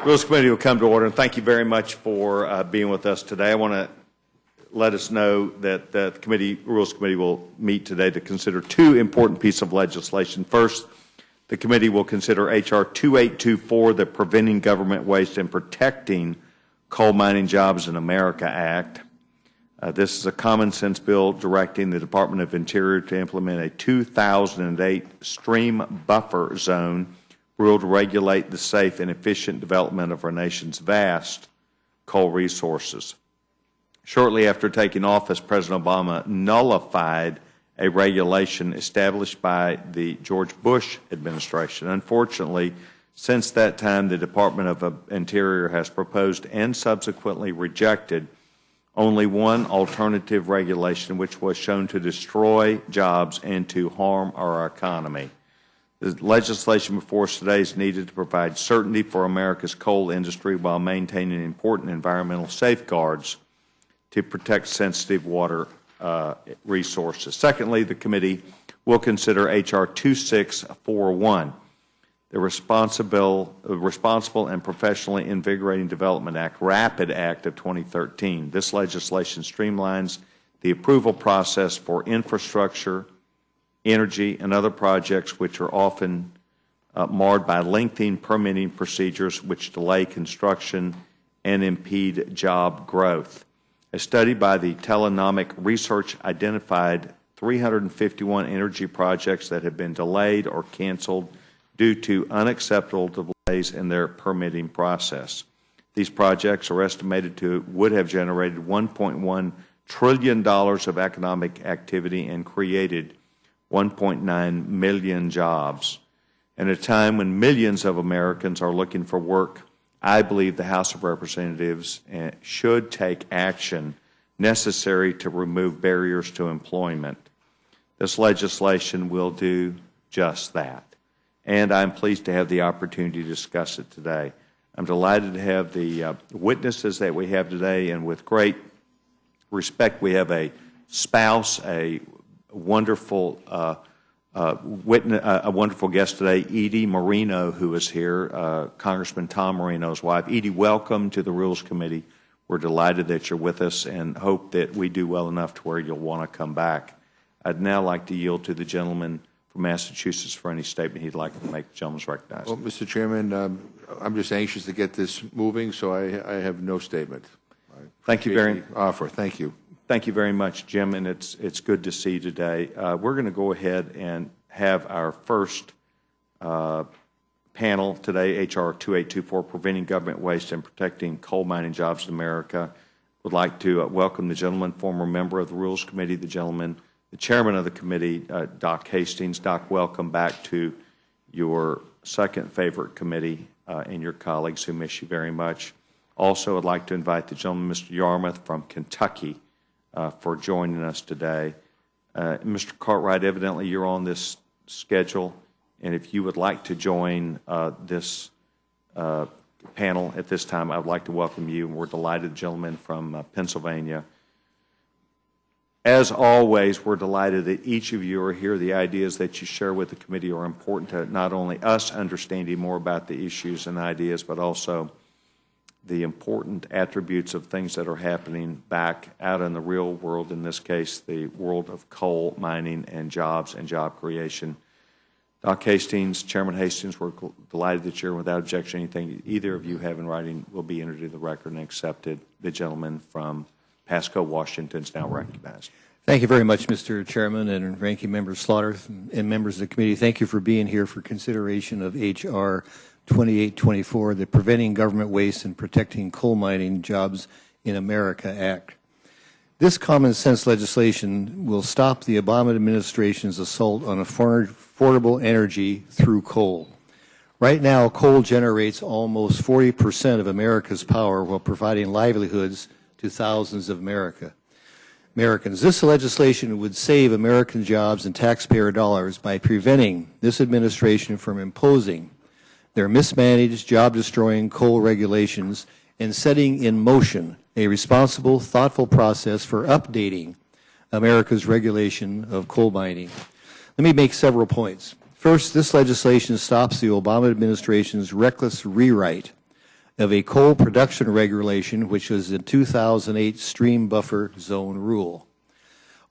Rules Committee will come to order, and thank you very much for being with us today. I want to let us know that the Rules Committee will meet today to consider two important pieces of legislation. First, the committee will consider H.R. 2824, the Preventing Government Waste and Protecting Coal Mining Jobs in America Act. This is a common sense bill directing the Department of Interior to implement a 2008 stream buffer zone rule to regulate the safe and efficient development of our nation's vast coal resources. Shortly after taking office, President Obama nullified a regulation established by the George Bush administration. Unfortunately, since that time, the Department of Interior has proposed and subsequently rejected only one alternative regulation, which was shown to destroy jobs and to harm our economy. The legislation before us today is needed to provide certainty for America's coal industry while maintaining important environmental safeguards to protect sensitive water resources. Secondly, the committee will consider H.R. 2641, the Responsible and Professionally Invigorating Development Act, RAPID Act of 2013. This legislation streamlines the approval process for infrastructure, energy, and other projects which are often marred by lengthy permitting procedures which delay construction and impede job growth. A study by the Telenomic Research identified 351 energy projects that have been delayed or canceled due to unacceptable delays in their permitting process. These projects are estimated to would have generated $1.1 trillion of economic activity and created 1.9 million jobs. At a time when millions of Americans are looking for work, I believe the House of Representatives should take action necessary to remove barriers to employment. This legislation will do just that, and I'm pleased to have the opportunity to discuss it today. I'm delighted to have the witnesses that we have today, and with great respect, we have a spouse, a wonderful a wonderful guest today, Edie Marino, who is here, Congressman Tom Marino's wife. Edie, welcome to the Rules Committee. We're delighted that you're with us and hope that we do well enough to where you'll want to come back. I'd now like to yield to the gentleman from Massachusetts for any statement he'd like to make. The gentleman's recognized. Well, Mr. Chairman, I'm just anxious to get this moving, so I have no statement. Thank you very much. Offer. Thank you. Thank you very much, Jim, and it's good to see you today. We're going to go ahead and have our first panel today, H.R. 2824, Preventing Government Waste and Protecting Coal Mining Jobs in America. Would like to welcome the gentleman, former member of the Rules Committee, the chairman of the committee, Doc Hastings. Doc, welcome back to your second favorite committee and your colleagues who miss you very much. Also, I'd like to invite the gentleman, Mr. Yarmouth from Kentucky, for joining us today. Mr. Cartwright, evidently you're on this schedule, and if you would like to join this panel at this time, I would like to welcome you. We're delighted, gentlemen from Pennsylvania. As always, we're delighted that each of you are here. The ideas that you share with the committee are important to not only us understanding more about the issues and ideas, but also the important attributes of things that are happening back out in the real world, in this case, the world of coal mining and jobs and job creation. Doc Hastings, Chairman Hastings, we're delighted that you're without objection. Anything either of you have in writing will be entered into the record and accepted. The gentleman from Pasco, Washington is now recognized. Thank you very much, Mr. Chairman and Ranking Member Slaughter and members of the committee. Thank you for being here for consideration of H.R. 2824, the Preventing Government Waste and Protecting Coal Mining Jobs in America Act. This common sense legislation will stop the Obama administration's assault on affordable energy through coal. Right now, coal generates almost 40% of America's power while providing livelihoods to thousands of Americans. This legislation would save American jobs and taxpayer dollars by preventing this administration from imposing their mismanaged, job-destroying coal regulations and setting in motion a responsible, thoughtful process for updating America's regulation of coal mining. Let me make several points. First, this legislation stops the Obama administration's reckless rewrite of a coal production regulation, which was the 2008 stream buffer zone rule.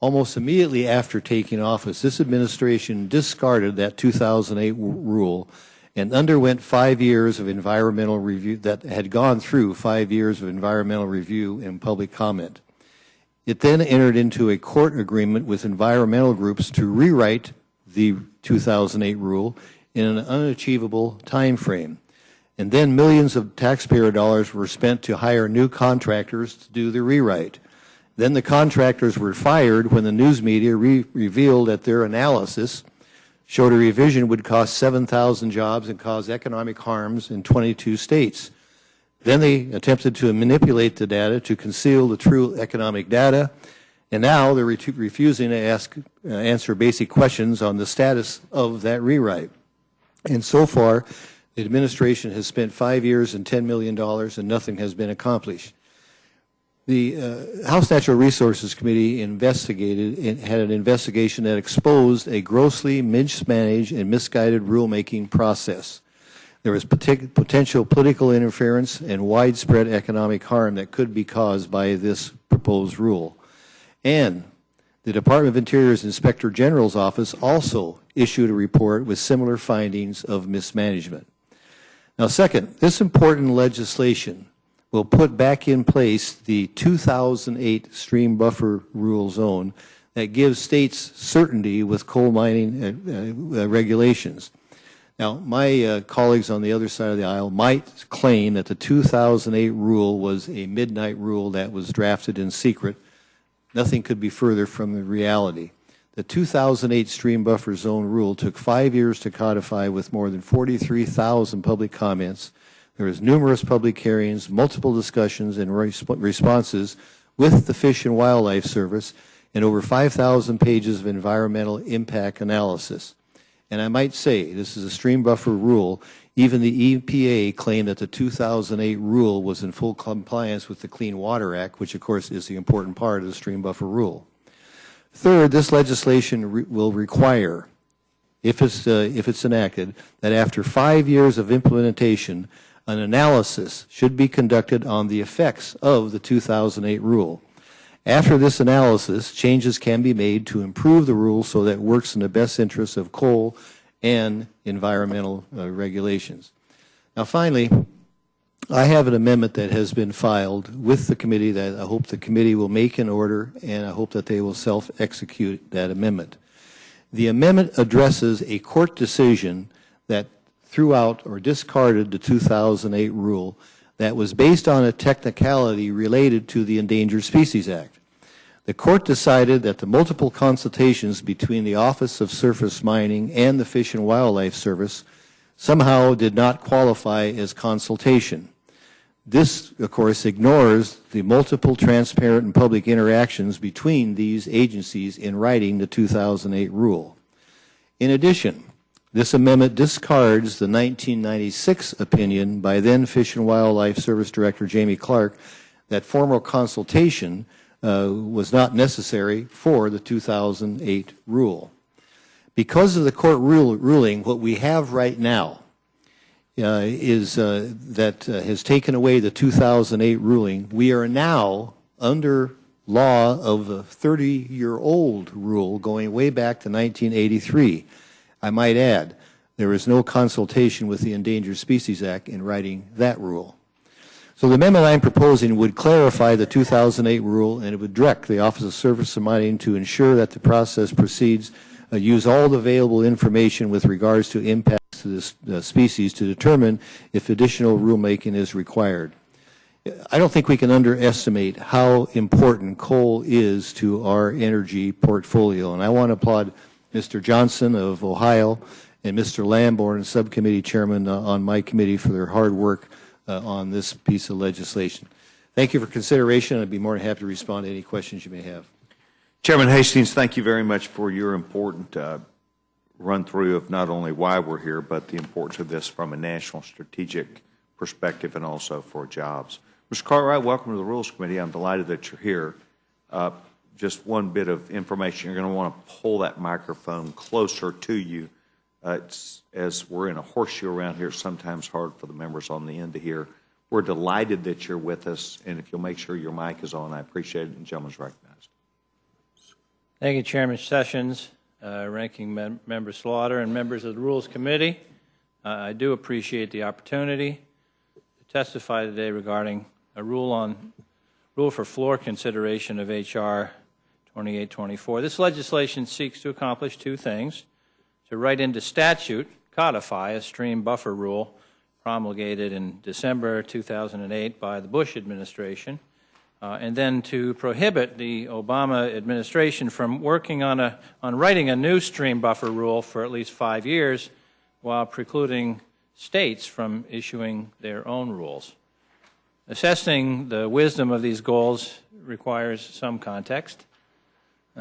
Almost immediately after taking office, this administration discarded that 2008 rule and underwent 5 years of environmental review, that had gone through 5 years of environmental review and public comment. It then entered into a court agreement with environmental groups to rewrite the 2008 rule in an unachievable time frame. And then millions of taxpayer dollars were spent to hire new contractors to do the rewrite. Then the contractors were fired when the news media revealed that their analysis showed a revision would cost 7,000 jobs and cause economic harms in 22 states. Then they attempted to manipulate the data to conceal the true economic data, and now they're refusing to answer basic questions on the status of that rewrite. And so far, the administration has spent 5 years and $10 million, and nothing has been accomplished. The House Natural Resources Committee investigated and had an investigation that exposed a grossly mismanaged and misguided rulemaking process. There was potential political interference and widespread economic harm that could be caused by this proposed rule. And the Department of Interior's Inspector General's office also issued a report with similar findings of mismanagement. Now, second, this important legislation will put back in place the 2008 stream buffer rule zone that gives states certainty with coal mining regulations. Now, my colleagues on the other side of the aisle might claim that the 2008 rule was a midnight rule that was drafted in secret. Nothing could be further from the reality. The 2008 stream buffer zone rule took 5 years to codify with more than 43,000 public comments. There was numerous public hearings, multiple discussions and responses with the Fish and Wildlife Service, and over 5,000 pages of environmental impact analysis. And I might say, this is a stream buffer rule. Even the EPA claimed that the 2008 rule was in full compliance with the Clean Water Act, which of course is the important part of the stream buffer rule. Third, this legislation will require, if it's enacted, that after 5 years of implementation, an analysis should be conducted on the effects of the 2008 rule. After this analysis, changes can be made to improve the rule so that it works in the best interests of coal and environmental regulations. Now, finally, I have an amendment that has been filed with the committee that I hope the committee will make in order, and I hope that they will self-execute that amendment. The amendment addresses a court decision that threw out or discarded the 2008 rule that was based on a technicality related to the Endangered Species Act. The court decided that the multiple consultations between the Office of Surface Mining and the Fish and Wildlife Service somehow did not qualify as consultation. This, of course, ignores the multiple transparent and public interactions between these agencies in writing the 2008 rule. In addition, this amendment discards the 1996 opinion by then Fish and Wildlife Service Director Jamie Clark that formal consultation was not necessary for the 2008 rule. Because of the court ruling, what we have right now has taken away the 2008 ruling. We are now under law of a 30-year-old rule going way back to 1983. I might add, there is no consultation with the Endangered Species Act in writing that rule. So the amendment I'm proposing would clarify the 2008 rule, and it would direct the Office of Surface Mining to ensure that the process proceeds, use all the available information with regards to impacts to the species to determine if additional rulemaking is required. I don't think we can underestimate how important coal is to our energy portfolio, and I want to applaud Mr. Johnson of Ohio and Mr. Lamborn, subcommittee chairman on my committee, for their hard work on this piece of legislation. Thank you for consideration. I'd be more than happy to respond to any questions you may have. Chairman Hastings, thank you very much for your important run-through of not only why we're here, but the importance of this from a national strategic perspective and also for jobs. Mr. Cartwright, welcome to the Rules Committee. I'm delighted that you're here. Just one bit of information. You're going to want to pull that microphone closer to you. As we're in a horseshoe around here, it's sometimes hard for the members on the end to hear. We're delighted that you're with us, and if you'll make sure your mic is on, I appreciate it, and the gentleman's recognized. Thank you, Chairman Sessions, Ranking Member Slaughter, and members of the Rules Committee. I do appreciate the opportunity to testify today regarding a rule for floor consideration of H.R. 2824. This legislation seeks to accomplish two things: to write into statute, codify a stream buffer rule promulgated in December 2008 by the Bush administration, and then to prohibit the Obama administration from working on writing a new stream buffer rule for at least 5 years, while precluding states from issuing their own rules. Assessing the wisdom of these goals requires some context.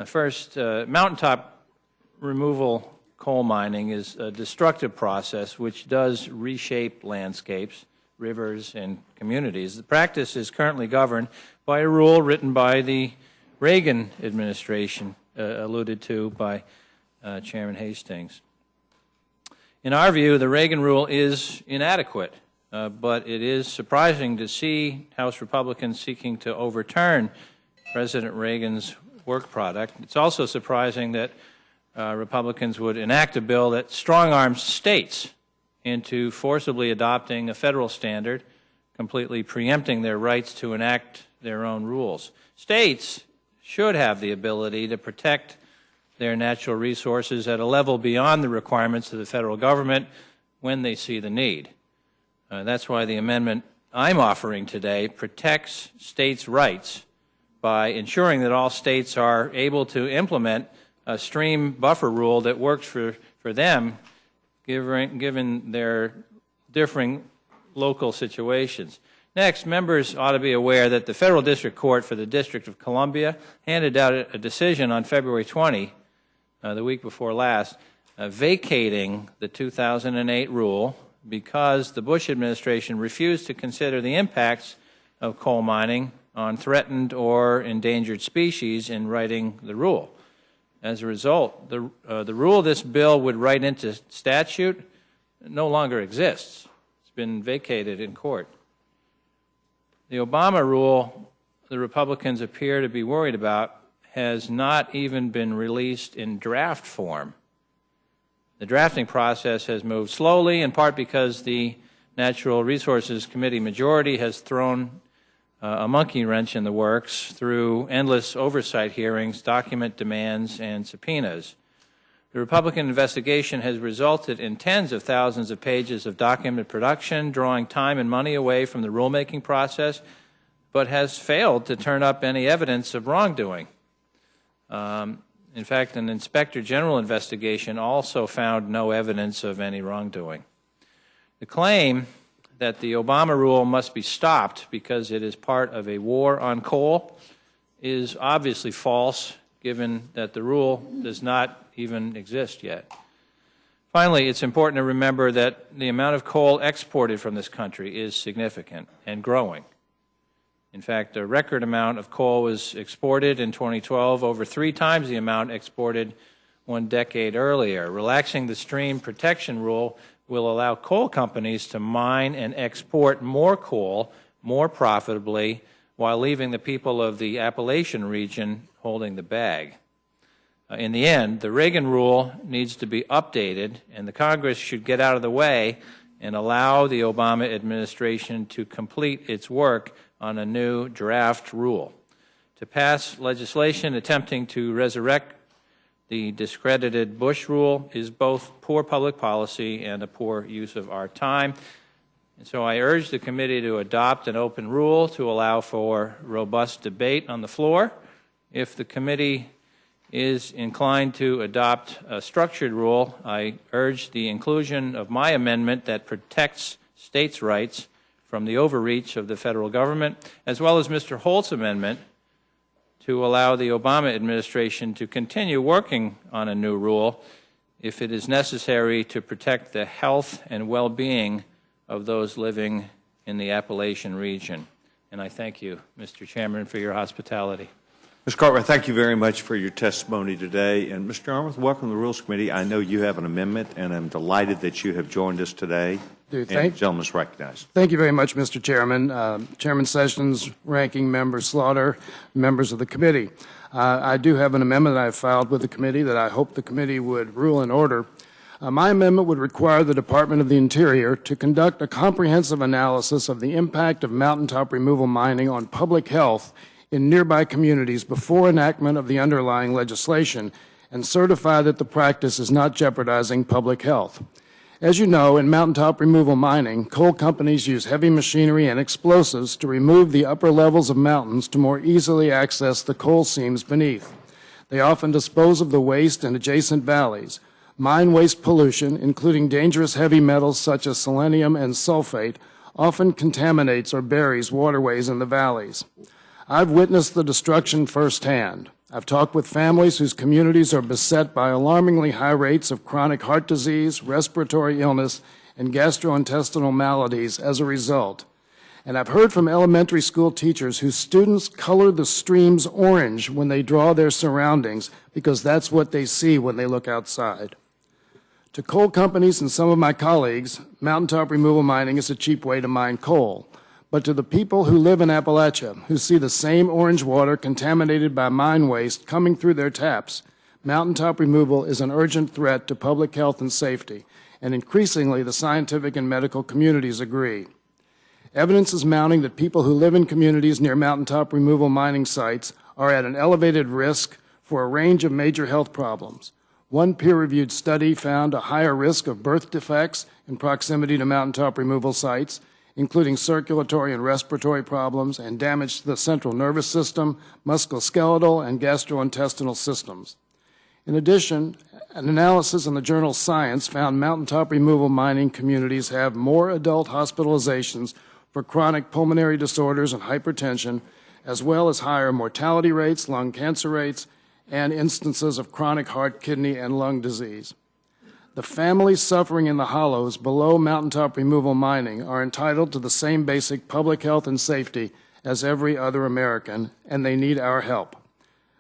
First, mountaintop removal coal mining is a destructive process which does reshape landscapes, rivers, and communities. The practice is currently governed by a rule written by the Reagan administration, alluded to by Chairman Hastings. In our view, the Reagan rule is inadequate, but it is surprising to see House Republicans seeking to overturn President Reagan's work product. It's also surprising that Republicans would enact a bill that strong-arms states into forcibly adopting a federal standard, completely preempting their rights to enact their own rules. States should have the ability to protect their natural resources at a level beyond the requirements of the federal government when they see the need. That's why the amendment I'm offering today protects states' rights by ensuring that all states are able to implement a stream buffer rule that works for them, given their differing local situations. Next, members ought to be aware that the Federal District Court for the District of Columbia handed out a decision on February 20, the week before last, vacating the 2008 rule because the Bush administration refused to consider the impacts of coal mining on threatened or endangered species in writing the rule. As a result, the rule this bill would write into statute no longer exists. It's been vacated in court. The Obama rule the Republicans appear to be worried about has not even been released in draft form. The drafting process has moved slowly, in part because the Natural Resources Committee majority has thrown a monkey wrench in the works through endless oversight hearings, document demands, and subpoenas. The Republican investigation has resulted in tens of thousands of pages of document production, drawing time and money away from the rulemaking process, but has failed to turn up any evidence of wrongdoing. In fact, an Inspector General investigation also found no evidence of any wrongdoing. The claim that the Obama rule must be stopped because it is part of a war on coal is obviously false, given that the rule does not even exist yet. Finally, it's important to remember that the amount of coal exported from this country is significant and growing. In fact, a record amount of coal was exported in 2012, over 3 times the amount exported 1 decade earlier. Relaxing the stream protection rule will allow coal companies to mine and export more coal more profitably while leaving the people of the Appalachian region holding the bag. In the end, the Reagan rule needs to be updated, and the Congress should get out of the way and allow the Obama administration to complete its work on a new draft rule. To pass legislation attempting to resurrect the discredited Bush rule is both poor public policy and a poor use of our time. And so I urge the committee to adopt an open rule to allow for robust debate on the floor. If the committee is inclined to adopt a structured rule, I urge the inclusion of my amendment that protects states' rights from the overreach of the federal government, as well as Mr. Holt's amendment to allow the Obama administration to continue working on a new rule if it is necessary to protect the health and well-being of those living in the Appalachian region. And I thank you, Mr. Chairman, for your hospitality. Mr. Cartwright, thank you very much for your testimony today. And Mr. Armour, welcome to the Rules Committee. I know you have an amendment, and I'm delighted that you have joined us today. And the gentleman is recognized. Thank you very much, Mr. Chairman. Chairman Sessions, Ranking Member Slaughter, members of the committee. I do have an amendment that I filed with the committee that I hope the committee would rule in order. My amendment would require the Department of the Interior to conduct a comprehensive analysis of the impact of mountaintop removal mining on public health in nearby communities before enactment of the underlying legislation and certify that the practice is not jeopardizing public health. As you know, in mountaintop removal mining, coal companies use heavy machinery and explosives to remove the upper levels of mountains to more easily access the coal seams beneath. They often dispose of the waste in adjacent valleys. Mine waste pollution, including dangerous heavy metals such as selenium and sulfate, often contaminates or buries waterways in the valleys. I've witnessed the destruction firsthand. I've talked with families whose communities are beset by alarmingly high rates of chronic heart disease, respiratory illness, and gastrointestinal maladies as a result. And I've heard from elementary school teachers whose students color the streams orange when they draw their surroundings because that's what they see when they look outside. To coal companies and some of my colleagues, mountaintop removal mining is a cheap way to mine coal. But to the people who live in Appalachia, who see the same orange water contaminated by mine waste coming through their taps, mountaintop removal is an urgent threat to public health and safety, and increasingly the scientific and medical communities agree. Evidence is mounting that people who live in communities near mountaintop removal mining sites are at an elevated risk for a range of major health problems. One peer-reviewed study found a higher risk of birth defects in proximity to mountaintop removal sites, including circulatory and respiratory problems and damage to the central nervous system, musculoskeletal, and gastrointestinal systems. In addition, an analysis in the journal Science found mountaintop removal mining communities have more adult hospitalizations for chronic pulmonary disorders and hypertension, as well as higher mortality rates, lung cancer rates, and instances of chronic heart, kidney, and lung disease. The families suffering in the hollows below mountaintop removal mining are entitled to the same basic public health and safety as every other American, and they need our help.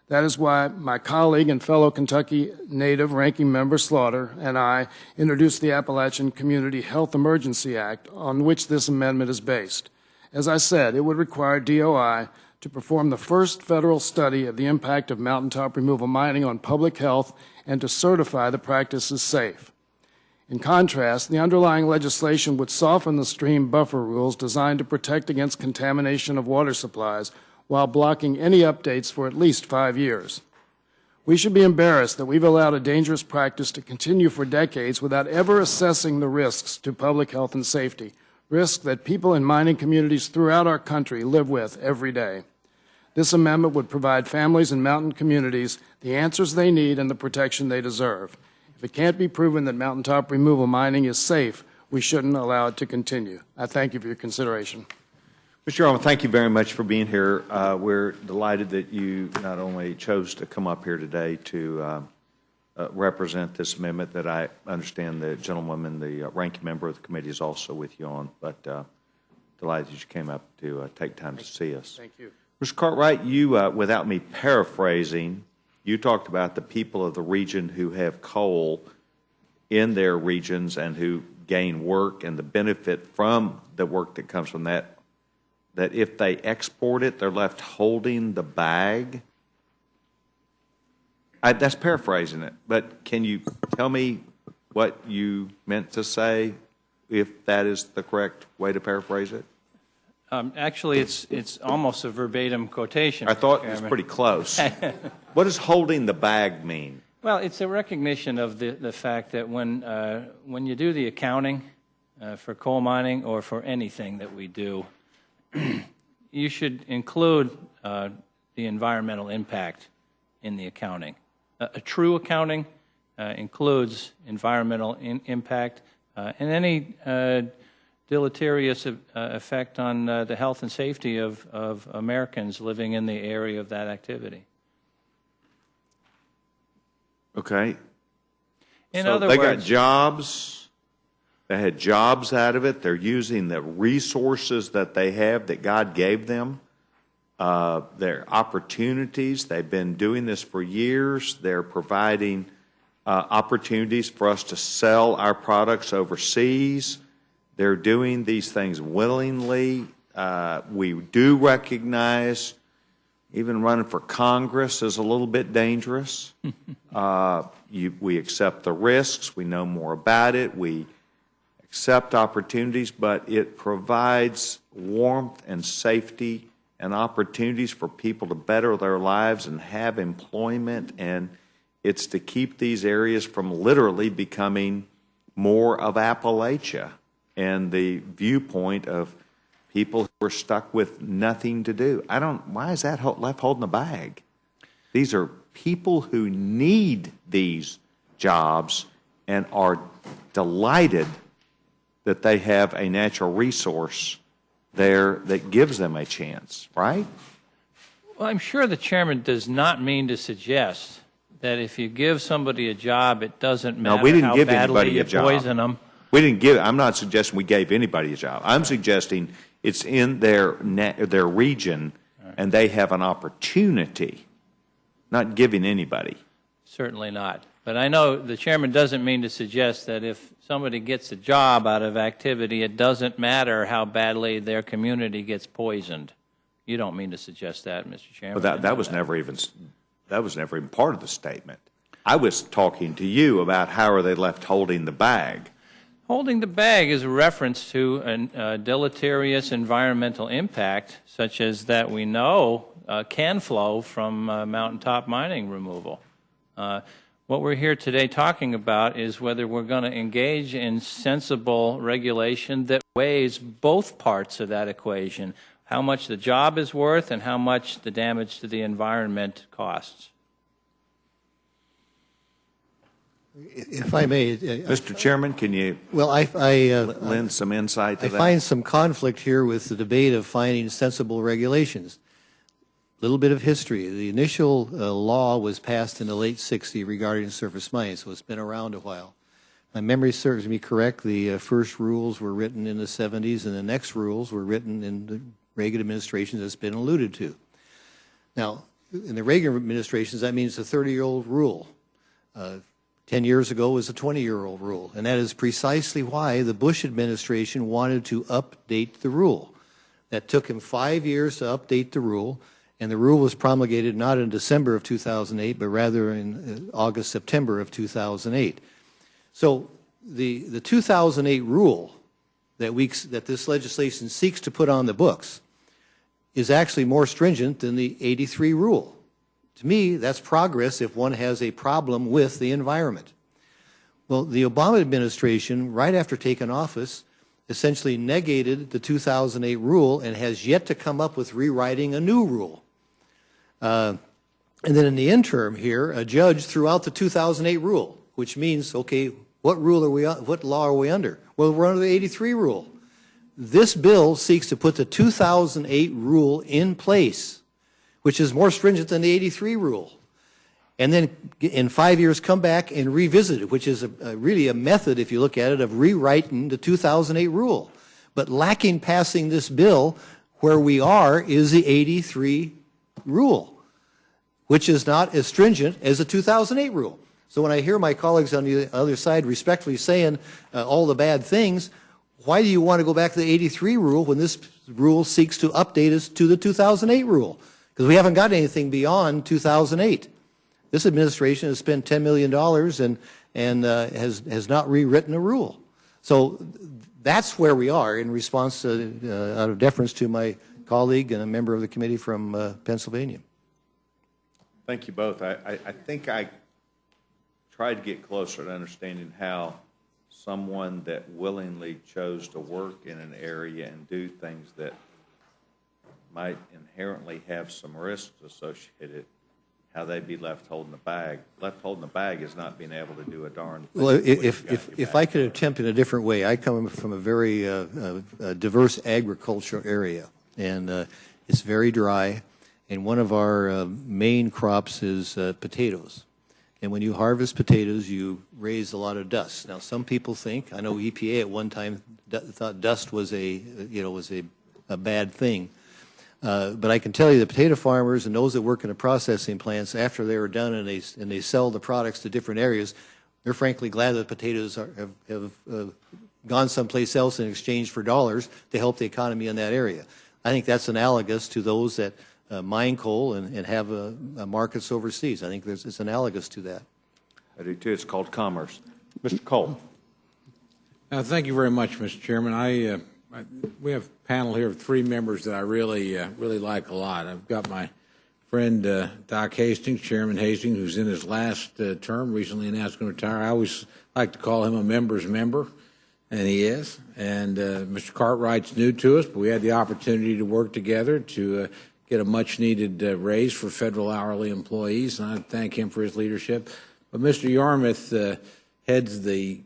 That is why my colleague and fellow Kentucky native Ranking Member Slaughter and I introduced the Appalachian Community Health Emergency Act, on which this amendment is based. As I said, it would require DOI to perform the first federal study of the impact of mountaintop removal mining on public health and to certify the practice is safe. In contrast, the underlying legislation would soften the stream buffer rules designed to protect against contamination of water supplies while blocking any updates for at least 5 years. We should be embarrassed that we've allowed a dangerous practice to continue for decades without ever assessing the risks to public health and safety, risks that people in mining communities throughout our country live with every day. This amendment would provide families in mountain communities the answers they need and the protection they deserve. If it can't be proven that mountaintop removal mining is safe, we shouldn't allow it to continue. I thank you for your consideration. Mr. Armour, thank you very much for being here. We're delighted that you not only chose to come up here today to represent this amendment that I understand the gentlewoman, the ranking member of the committee, is also with you on, but delighted that you came up to take time to see us. Thank you. Mr. Cartwright, you, without me paraphrasing, you talked about the people of the region who have coal in their regions and who gain work and the benefit from the work that comes from that, that if they export it, they're left holding the bag. That's paraphrasing it, but can you tell me what you meant to say, if that is the correct way to paraphrase it? Actually, it's almost a verbatim quotation. I thought it was pretty close. What does holding the bag mean? Well, it's a recognition of the fact that when you do the accounting for coal mining or for anything that we do, you should include the environmental impact in the accounting. A true accounting includes environmental impact and any deleterious effect on the health and safety of Americans living in the area of that activity. Okay. In so other they words, got jobs. They had jobs out of it. They're using the resources that they have that God gave them There are opportunities. They've been doing this for years. They're providing opportunities for us to sell our products overseas. They're doing these things willingly. We do recognize even running for Congress is a little bit dangerous. We accept the risks. We know more about it. We accept opportunities, but it provides warmth and safety and opportunities for people to better their lives and have employment, and it's to keep these areas from literally becoming more of Appalachia and the viewpoint of people who are stuck with nothing to do. Why is that left holding the bag? These are people who need these jobs and are delighted that they have a natural resource there that gives them a chance, right? Well, I'm sure the chairman does not mean to suggest that if you give somebody a job, it doesn't matter we didn't how give badly anybody you a job. poison them. I'm not suggesting we gave anybody a job. I'm suggesting it's in their region and they have an opportunity, not giving anybody. Certainly not. But I know the chairman doesn't mean to suggest that if somebody gets a job out of activity, it doesn't matter how badly their community gets poisoned. You don't mean to suggest that, Mr. Chairman. But that was never even part of the statement. I was talking to you about how are they left holding the bag. Holding the bag is a reference to a deleterious environmental impact, such as that we know can flow from mountaintop mining removal. What we're here today talking about is whether we're going to engage in sensible regulation that weighs both parts of that equation, how much the job is worth and how much the damage to the environment costs. If I may, Mr. Chairman, can you lend some insight to that? I find some conflict here with the debate of finding sensible regulations. A little bit of history. The initial law was passed in the late 60s regarding surface mining, so it's been around a while. My memory serves me correct, the first rules were written in the 70s, and the next rules were written in the Reagan administration, that's been alluded to. Now, in the Reagan administrations, that means a 30-year-old rule. 10 years ago was a 20-year-old rule, and that is precisely why the Bush administration wanted to update the rule. That took him 5 years to update the rule, and the rule was promulgated not in December of 2008, but rather in August, September of 2008. So the 2008 rule that this legislation seeks to put on the books is actually more stringent than the 83 rule. To me, that's progress if one has a problem with the environment. Well, the Obama administration, right after taking office, essentially negated the 2008 rule and has yet to come up with rewriting a new rule. And then in the interim here, a judge threw out the 2008 rule, which means, okay, what law are we under? Well, we're under the 83 rule. This bill seeks to put the 2008 rule in place, which is more stringent than the 83 rule. And then in 5 years come back and revisit it, which is really a method, if you look at it, of rewriting the 2008 rule. But lacking passing this bill where we are is the 83 rule, which is not as stringent as the 2008 rule. So when I hear my colleagues on the other side respectfully saying all the bad things, why do you want to go back to the 83 rule when this rule seeks to update us to the 2008 rule? Because we haven't got anything beyond 2008. This administration has spent $10 million and has not rewritten a rule. So that's where we are in response to, out of deference to my colleague and a member of the committee from Pennsylvania. Thank you both. I think I tried to get closer to understanding how someone that willingly chose to work in an area and do things that might inherently have some risks associated, how they'd be left holding the bag. Left holding the bag is not being able to do a darn thing. Well, if I could attempt in a different way, I come from a very diverse agricultural area, and it's very dry, and one of our main crops is potatoes. And when you harvest potatoes, you raise a lot of dust. Now, some people think, I know EPA at one time thought dust was a bad thing. But I can tell you the potato farmers and those that work in the processing plants, after they are done and they sell the products to different areas, they're frankly glad that potatoes have gone someplace else in exchange for dollars to help the economy in that area. I think that's analogous to those that mine coal and have markets overseas. I think it's analogous to that. I do too. It's called commerce. Mr. Cole. Thank you very much, Mr. Chairman. We have a panel here of 3 members that I really like a lot. I've got my friend Doc Hastings, Chairman Hastings, who's in his last term, recently announced going to retire. I always like to call him a member's member, and he is. And Mr. Cartwright's new to us, but we had the opportunity to work together to get a much-needed raise for federal hourly employees, and I thank him for his leadership. But Mr. Yarmouth heads the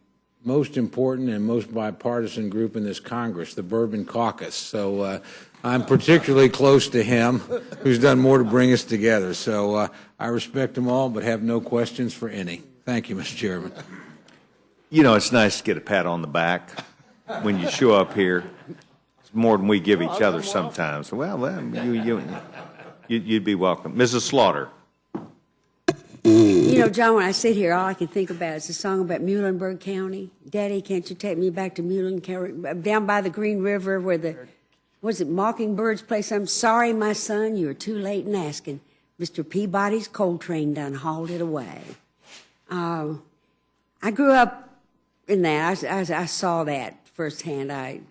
most important and most bipartisan group in this Congress, the Bourbon Caucus. So I'm particularly close to him, who's done more to bring us together. So I respect them all, but have no questions for any. Thank you, Mr. Chairman. You know, it's nice to get a pat on the back when you show up here. It's more than we give each other sometimes. Well, you'd be welcome. Mrs. Slaughter. You know, John, when I sit here, all I can think about is a song about Muhlenberg County. Daddy, can't you take me back to Muhlen County, down by the Green River where was it Mockingbirds place? I'm sorry, my son, you were too late in asking. Mr. Peabody's coal train done hauled it away. I grew up in that. I saw that firsthand. I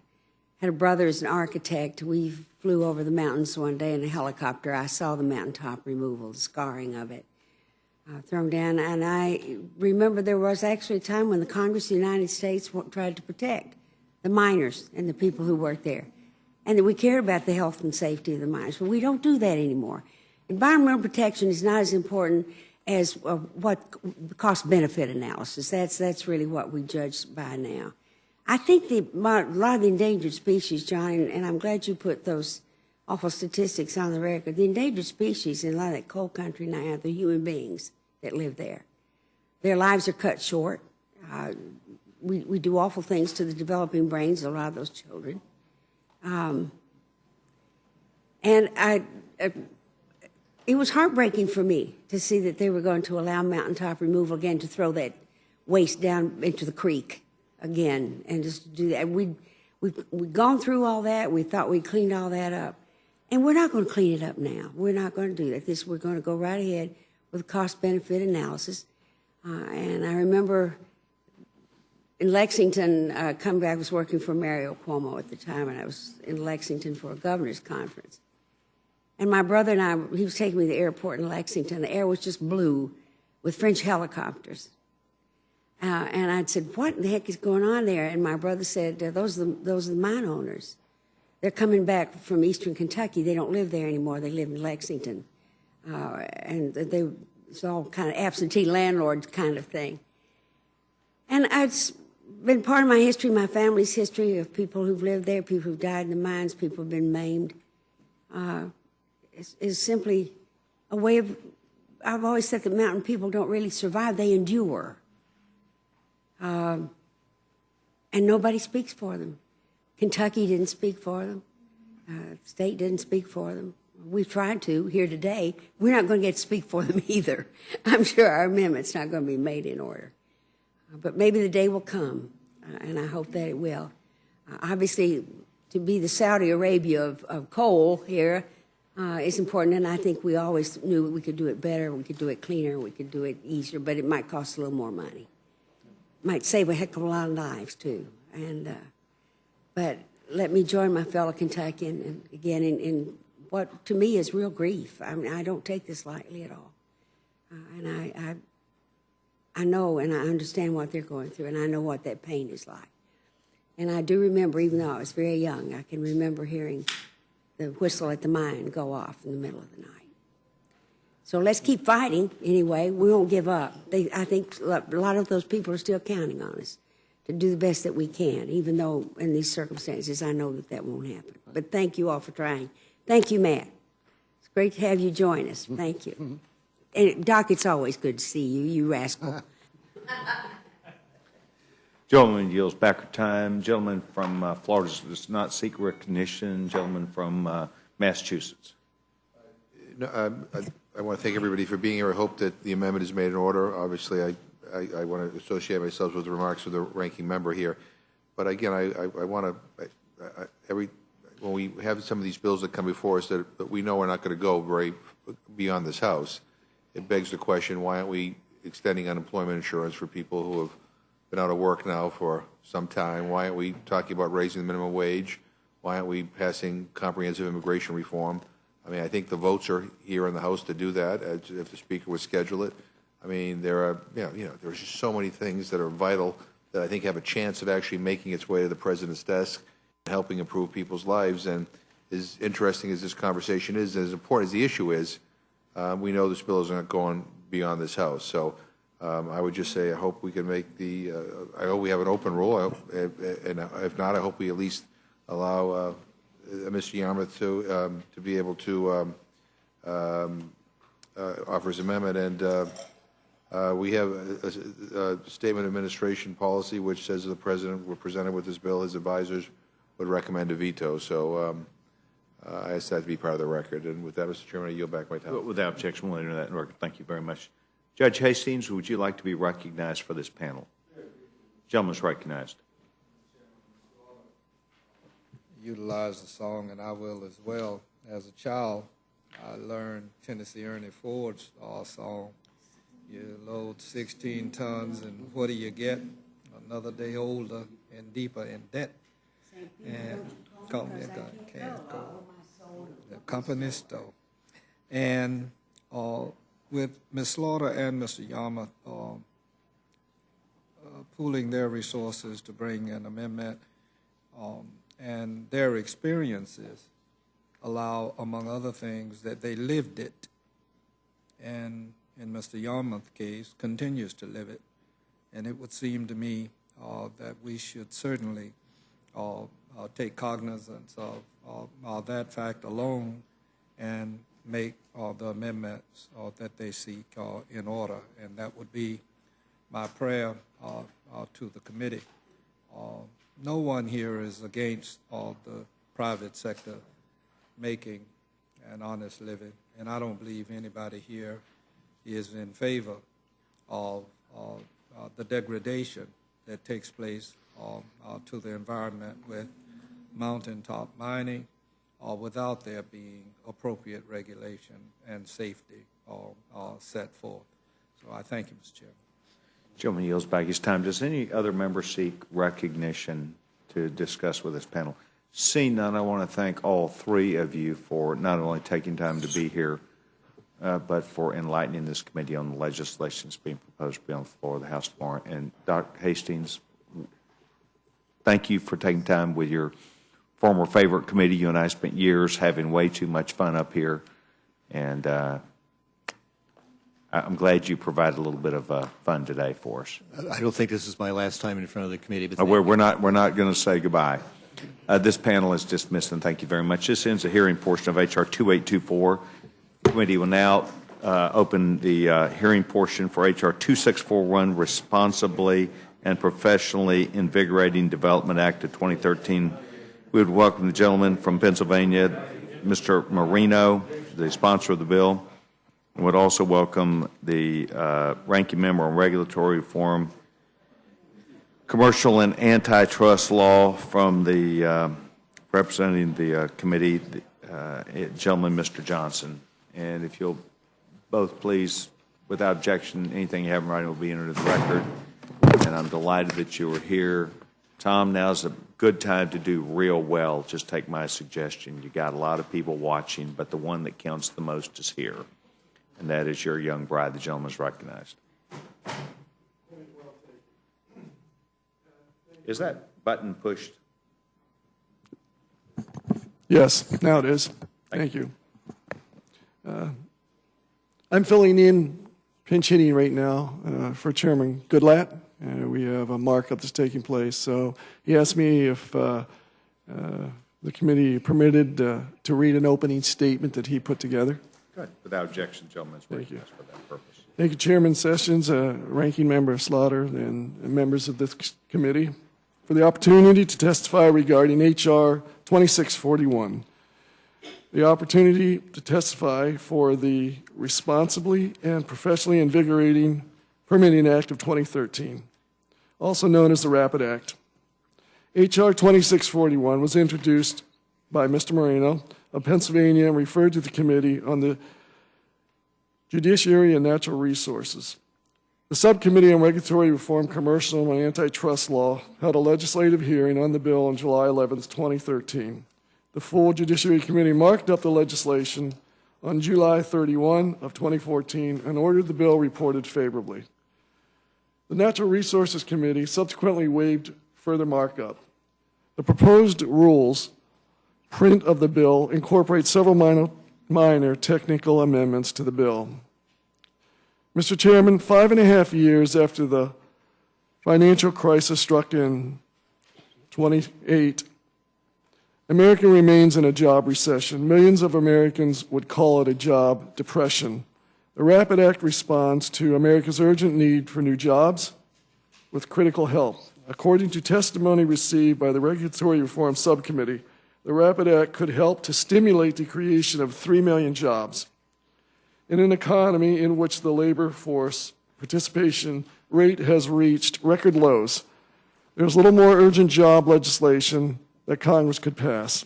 had a brother as an architect. We flew over the mountains one day in a helicopter. I saw the mountaintop removal, the scarring of it. Thrown down, and I remember there was actually a time when the Congress of the United States tried to protect the miners and the people who worked there, and that we cared about the health and safety of the miners. But we don't do that anymore. Environmental protection is not as important as what cost-benefit analysis. That's really what we judge by now. I think a lot of the endangered species, John, and I'm glad you put those awful statistics on the record. The endangered species in a lot of that coal country now, the human beings that live there. Their lives are cut short. We do awful things to the developing brains of a lot of those children. And it was heartbreaking for me to see that they were going to allow mountaintop removal again, to throw that waste down into the creek again, and just do that. We've gone through all that. We thought we cleaned all that up. And we're not going to clean it up now. We're not going to do that. We're going to go right ahead with cost-benefit analysis. And I remember in Lexington, I was working for Mario Cuomo at the time, and I was in Lexington for a governor's conference. And my brother and I, he was taking me to the airport in Lexington. The air was just blue with French helicopters. And I said, what in the heck is going on there? And my brother said, those are the mine owners. They're coming back from eastern Kentucky. They don't live there anymore. They live in Lexington. And it's all kind of absentee landlords kind of thing. And it's been part of my history, my family's history, of people who've lived there, people who've died in the mines, people who've been maimed. It's simply a way of, I've always said that mountain people don't really survive, they endure. And nobody speaks for them. Kentucky didn't speak for them. State didn't speak for them. We've tried to here today. We're not going to get to speak for them either. I'm sure our amendment's not going to be made in order. But maybe the day will come, and I hope that it will. Obviously, to be the Saudi Arabia of coal here is important, and I think we always knew we could do it better, we could do it cleaner, we could do it easier, but it might cost a little more money. It might save a heck of a lot of lives, too. But let me join my fellow Kentuckian, and again, in what to me is real grief. I mean, I don't take this lightly at all. And I know and I understand what they're going through, and I know what that pain is like. And I do remember, even though I was very young, I can remember hearing the whistle at the mine go off in the middle of the night. So let's keep fighting anyway. We won't give up. I think a lot of those people are still counting on us to do the best that we can, even though in these circumstances I know that won't happen. But thank you all for trying. Thank you, Matt. It's great to have you join us. Thank you. And Doc, it's always good to see you, you rascal. Gentleman yields back time. Gentleman from Florida does not seek recognition. Gentleman from Massachusetts. No, I want to thank everybody for being here. I hope that the amendment is made in order. Obviously, I want to associate myself with the remarks of the ranking member here. But again, I want to, when we have some of these bills that come before us that we know are not going to go very beyond this House, it begs the question, why aren't we extending unemployment insurance for people who have been out of work now for some time? Why aren't we talking about raising the minimum wage? Why aren't we passing comprehensive immigration reform? I mean, I think the votes are here in the House to do that, if the Speaker would schedule it. I mean, there's just so many things that are vital that I think have a chance of actually making its way to the President's desk and helping improve people's lives. And as interesting as this conversation is, and as important as the issue is, we know this bill is not going beyond this House. So I would just say I hope we can make the, I hope we have an open rule, and if not, I hope we at least allow Mr. Yarmouth to be able to offer his amendment. And we have a statement of administration policy which says the President, were presented with this bill, his advisors would recommend a veto. So I ask that to be part of the record. And with that, Mr. Chairman, I yield back my time. Without objection, we'll enter that in record. Thank you very much. Judge Hastings, would you like to be recognized for this panel? Gentleman's recognized. Utilize the song, and I will as well. As a child, I learned Tennessee Ernie Ford's song. You load 16 tons, and what do you get? Another day older and deeper in debt. And can't go. The company store. And with Ms. Slaughter and Mr. Yarmouth pooling their resources to bring an amendment, and their experiences allow, among other things, that they lived it, and in Mr. Yarmouth's case, continues to live it. And it would seem to me that we should certainly take cognizance of that fact alone and make the amendments that they seek in order. And that would be my prayer to the committee. No one here is against the private sector making an honest living, and I don't believe anybody here is in favor of the degradation that takes place to the environment with mountaintop mining without there being appropriate regulation and safety set forth. So I thank you, Mr. Chairman. Gentleman yields back his time. Does any other member seek recognition to discuss with this panel? Seeing none, I want to thank all three of you for not only taking time to be here, but for enlightening this committee on the legislation that's being proposed to be on the floor of the House tomorrow. And Dr. Hastings, thank you for taking time with your former favorite committee. You and I spent years having way too much fun up here, and I'm glad you provided a little bit of fun today for us. I don't think this is my last time in front of the committee. But we're not going to say goodbye. This panel is dismissed, and thank you very much. This ends the hearing portion of H.R. 2824. The committee will now open the hearing portion for H.R. 2641, Responsibly and Professionally Invigorating Development Act of 2013. We would welcome the gentleman from Pennsylvania, Mr. Marino, the sponsor of the bill, and would also welcome the ranking member on regulatory reform, commercial and antitrust law from the representing the committee, gentleman, Mr. Johnson. And if you'll both please, without objection, anything you have in writing will be entered in the record. And I'm delighted that you were here. Tom, now's a good time to do real well. Just take my suggestion. You got a lot of people watching, but the one that counts the most is here, and that is your young bride. The gentleman is recognized. Is that button pushed? Yes, now it is. Thank you. I'm filling in, pinch hitting right now for Chairman Goodlatte. We have a markup that's taking place. So he asked me if the committee permitted to read an opening statement that he put together. Good. Without objection, gentlemen, it's recognized for that purpose. Thank you, Chairman Sessions, Ranking Member Slaughter, and members of this committee for the opportunity to testify regarding H.R. 2641. the opportunity to testify for the Responsibly and Professionally Invigorating Permitting Act of 2013, also known as the RAPID Act. H.R. 2641 was introduced by Mr. Moreno of Pennsylvania and referred to the Committee on the Judiciary and Natural Resources. The Subcommittee on Regulatory Reform, Commercial and Antitrust Law held a legislative hearing on the bill on July 11, 2013. The full Judiciary Committee marked up the legislation on July 31 of 2014 and ordered the bill reported favorably. The Natural Resources Committee subsequently waived further markup. The proposed rules print of the bill incorporates several minor technical amendments to the bill. Mr. Chairman, 5.5 years after the financial crisis struck in 2008, America remains in a job recession. Millions of Americans would call it a job depression. The RAPID Act responds to America's urgent need for new jobs with critical help. According to testimony received by the Regulatory Reform Subcommittee, the RAPID Act could help to stimulate the creation of 3 million jobs. In an economy in which the labor force participation rate has reached record lows, there's little more urgent job legislation that Congress could pass.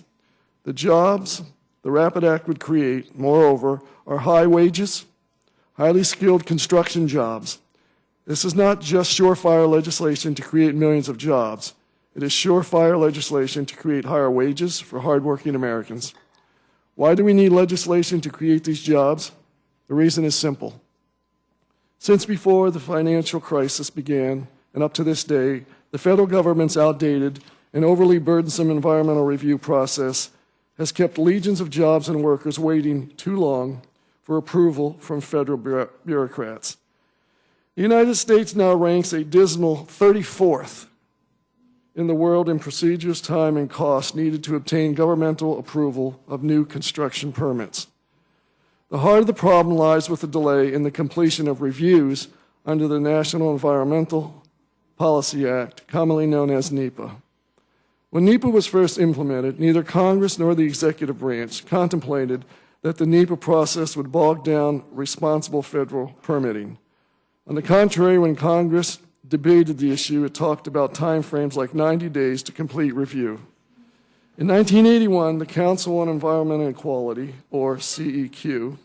The jobs the RAPID Act would create, moreover, are high wages, highly skilled construction jobs. This is not just surefire legislation to create millions of jobs. It is surefire legislation to create higher wages for hardworking Americans. Why do we need legislation to create these jobs? The reason is simple. Since before the financial crisis began and up to this day, the federal government's outdated and overly burdensome environmental review process has kept legions of jobs and workers waiting too long for approval from federal bureaucrats. The United States now ranks a dismal 34th in the world in procedures, time, and cost needed to obtain governmental approval of new construction permits. The heart of the problem lies with the delay in the completion of reviews under the National Environmental Policy Act, commonly known as NEPA. When NEPA was first implemented, neither Congress nor the executive branch contemplated that the NEPA process would bog down responsible federal permitting. On the contrary, when Congress debated the issue, it talked about timeframes like 90 days to complete review. In 1981, the Council on Environmental Equality, or CEQ,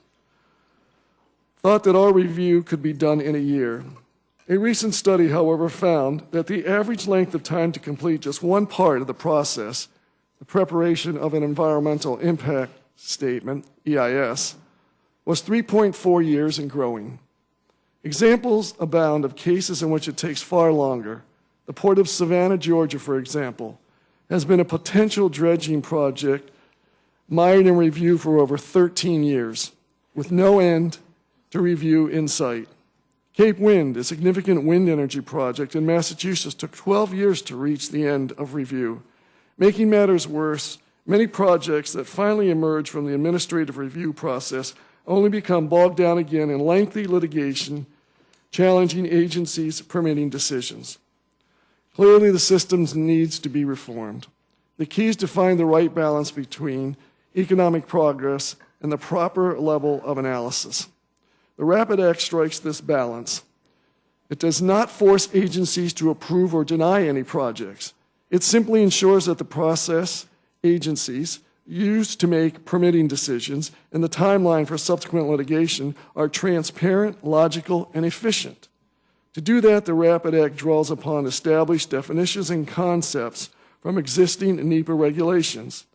thought that our review could be done in a year. A recent study, however, found that the average length of time to complete just one part of the process, the preparation of an environmental impact statement, EIS, was 3.4 years and growing. Examples abound of cases in which it takes far longer. The Port of Savannah, Georgia, for example, has been a potential dredging project mired in review for over 13 years, with no end to review in sight. Cape Wind, a significant wind energy project in Massachusetts, took 12 years to reach the end of review. Making matters worse, many projects that finally emerge from the administrative review process only become bogged down again in lengthy litigation, challenging agencies' permitting decisions. Clearly, the system needs to be reformed. The key is to find the right balance between economic progress and the proper level of analysis. The RAPID Act strikes this balance. It does not force agencies to approve or deny any projects. It simply ensures that the process agencies use to make permitting decisions and the timeline for subsequent litigation are transparent, logical, and efficient. To do that, the RAPID Act draws upon established definitions and concepts from existing NEPA regulations.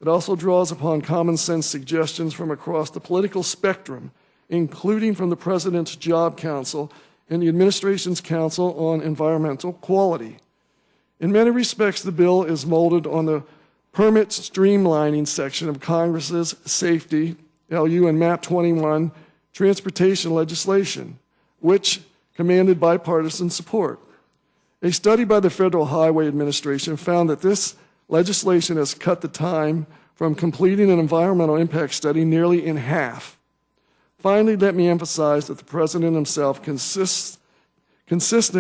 It also draws upon common sense suggestions from across the political spectrum, including from the President's Job Council and the Administration's Council on Environmental Quality. In many respects, the bill is molded on the permit streamlining section of Congress's Safety, LU, and MAP 21 transportation legislation, which commanded bipartisan support. A study by the Federal Highway Administration found that this legislation has cut the time from completing an environmental impact study nearly in half. Finally, let me emphasize that the President himself, consistent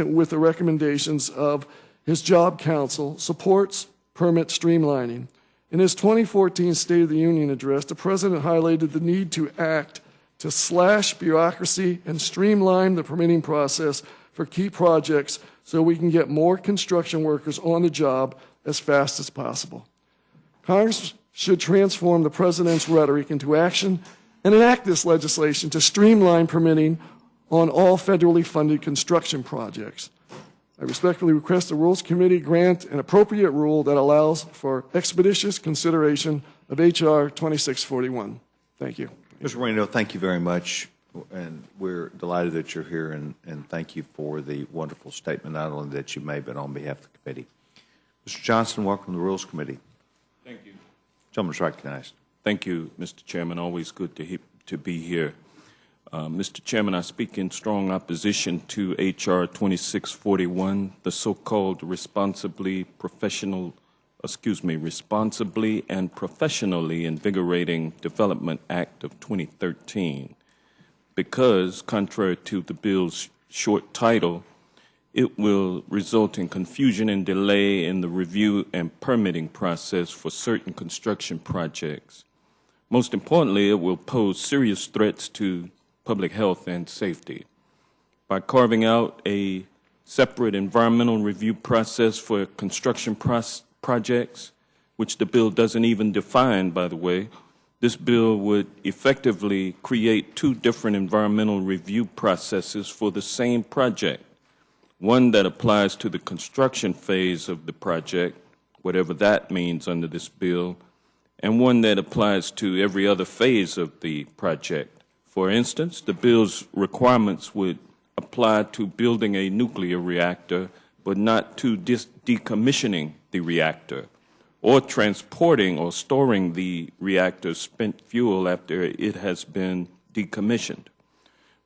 with the recommendations of his Job Council, supports permit streamlining. In his 2014 State of the Union address, the President highlighted the need to act to slash bureaucracy and streamline the permitting process for key projects so we can get more construction workers on the job as fast as possible. Congress should transform the President's rhetoric into action and enact this legislation to streamline permitting on all federally funded construction projects. I respectfully request the Rules Committee grant an appropriate rule that allows for expeditious consideration of H.R. 2641. Thank you. Mr. Moreno, thank you very much, and we're delighted that you're here, and thank you for the wonderful statement, not only that you made, but on behalf of the committee. Mr. Johnson, welcome to the Rules Committee. Thank you. Gentleman's recognized. Thank you, Mr. Chairman. Always good to be here. Mr. Chairman, I speak in strong opposition to H.R. 2641, the so-called responsibly and professionally invigorating Development Act of 2013, because, contrary to the bill's short title, it will result in confusion and delay in the review and permitting process for certain construction projects. Most importantly, it will pose serious threats to public health and safety. By carving out a separate environmental review process for construction projects, which the bill doesn't even define, by the way, this bill would effectively create two different environmental review processes for the same project, one that applies to the construction phase of the project, whatever that means under this bill, and one that applies to every other phase of the project. For instance, the bill's requirements would apply to building a nuclear reactor, but not to decommissioning the reactor, or transporting or storing the reactor's spent fuel after it has been decommissioned.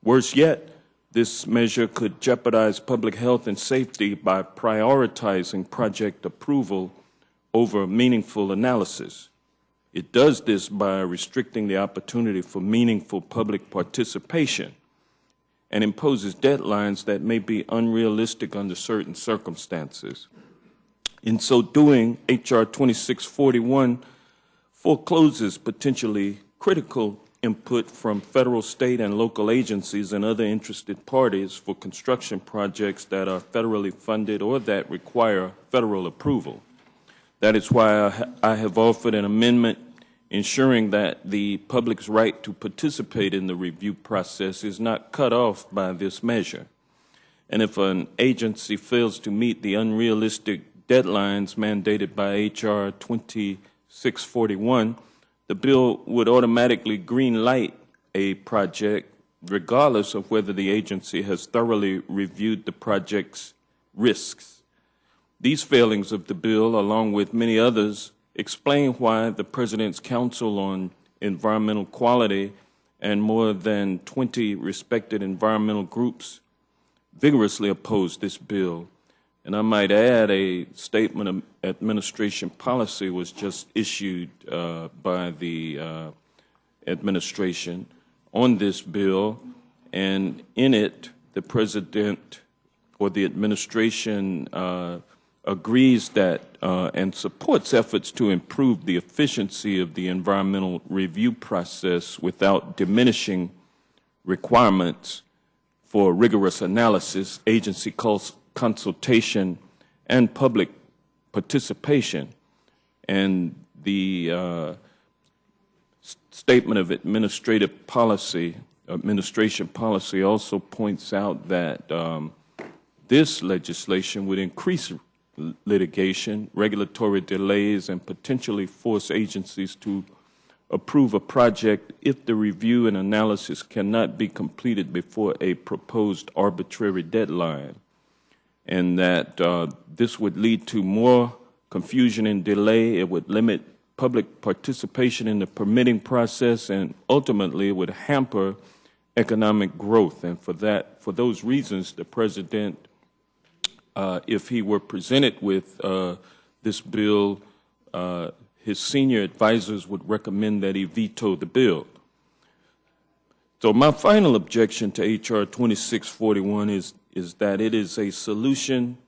Worse yet, this measure could jeopardize public health and safety by prioritizing project approval over meaningful analysis. It does this by restricting the opportunity for meaningful public participation and imposes deadlines that may be unrealistic under certain circumstances. In so doing, H.R. 2641 forecloses potentially critical input from federal, state, and local agencies and other interested parties for construction projects that are federally funded or that require federal approval. That is why I have offered an amendment ensuring that the public's right to participate in the review process is not cut off by this measure. And if an agency fails to meet the unrealistic deadlines mandated by H.R. 2641, the bill would automatically green light a project regardless of whether the agency has thoroughly reviewed the project's risks. These failings of the bill, along with many others, explain why the President's Council on Environmental Quality and more than 20 respected environmental groups vigorously oppose this bill. And I might add, a statement of administration policy was just issued by the administration on this bill, and in it, the President or the administration agrees that and supports efforts to improve the efficiency of the environmental review process without diminishing requirements for rigorous analysis, agency consultation, and public participation. And the statement of administration policy also points out that this legislation would increase litigation, regulatory delays, and potentially force agencies to approve a project if the review and analysis cannot be completed before a proposed arbitrary deadline, and that this would lead to more confusion and delay. It would limit public participation in the permitting process, and ultimately it would hamper economic growth. And for those reasons, the President, if he were presented with this bill, his senior advisors would recommend that he veto the bill. So my final objection to H.R. 2641 is that it is a solution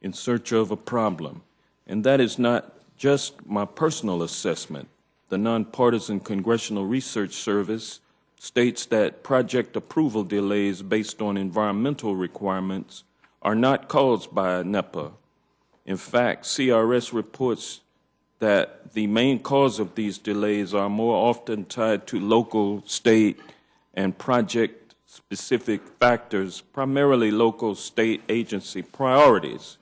in search of a problem, and that is not Just my personal assessment, the Nonpartisan Congressional Research Service states that project approval delays based on environmental requirements are not caused by NEPA. In fact, CRS reports that the main cause of these delays are more often tied to local, state, and project-specific factors, primarily local state agency priorities,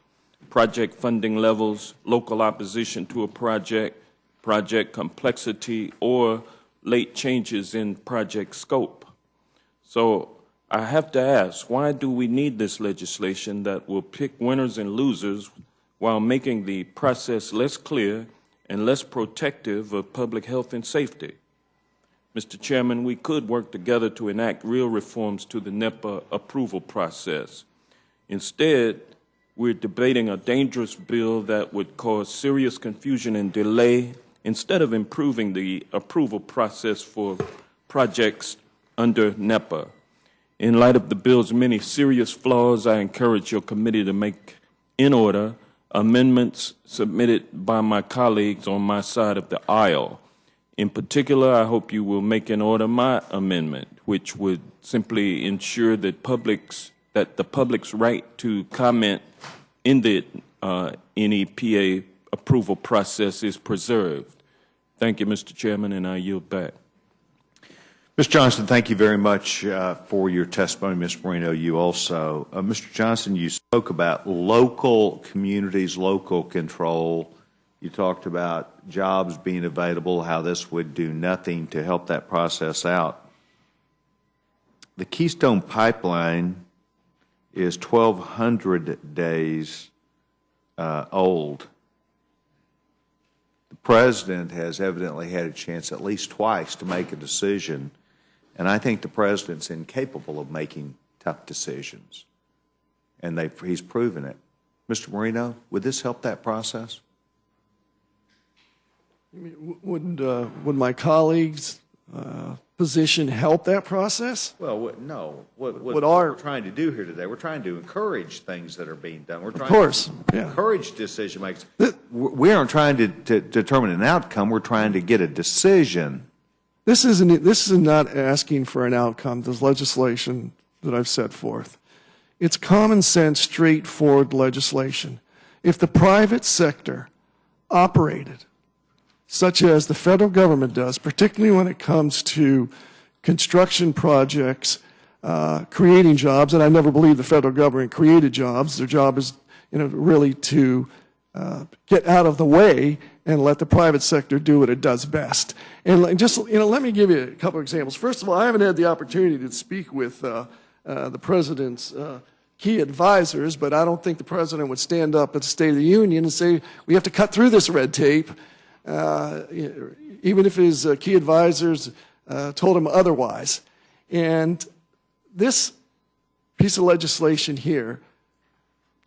project funding levels, local opposition to a project, project complexity, or late changes in project scope. So I have to ask, why do we need this legislation that will pick winners and losers while making the process less clear and less protective of public health and safety? Mr. Chairman, we could work together to enact real reforms to the NEPA approval process. Instead, we're debating a dangerous bill that would cause serious confusion and delay instead of improving the approval process for projects under NEPA. In light of the bill's many serious flaws, I encourage your committee to make in order amendments submitted by my colleagues on my side of the aisle. In particular, I hope you will make in order my amendment, which would simply ensure that the public's right to comment in the NEPA approval process is preserved. Thank you, Mr. Chairman, and I yield back. Mr. Johnson, thank you very much for your testimony. Ms. Marino, you also. Mr. Johnson, you spoke about local communities, local control. You talked about jobs being available, how this would do nothing to help that process out. The Keystone Pipeline is 1,200 days old. The President has evidently had a chance at least twice to make a decision, and I think the President's incapable of making tough decisions, and he's proven it. Mr. Marino, would this help that process? Would my colleagues' position help that process? Well, no. What we're trying to do here today, we're trying to encourage things that are being done. We're trying to encourage decision makers. We aren't trying to determine an outcome. We're trying to get a decision. This is not asking for an outcome, this legislation that I've set forth. It's common sense, straightforward legislation. If the private sector operated such as the federal government does, particularly when it comes to construction projects, creating jobs, and I never believe the federal government created jobs. Their job is, really to get out of the way and let the private sector do what it does best. And just, let me give you a couple of examples. First of all, I haven't had the opportunity to speak with the President's key advisors, but I don't think the President would stand up at the State of the Union and say, we have to cut through this red tape, even if his key advisors told him otherwise. And this piece of legislation here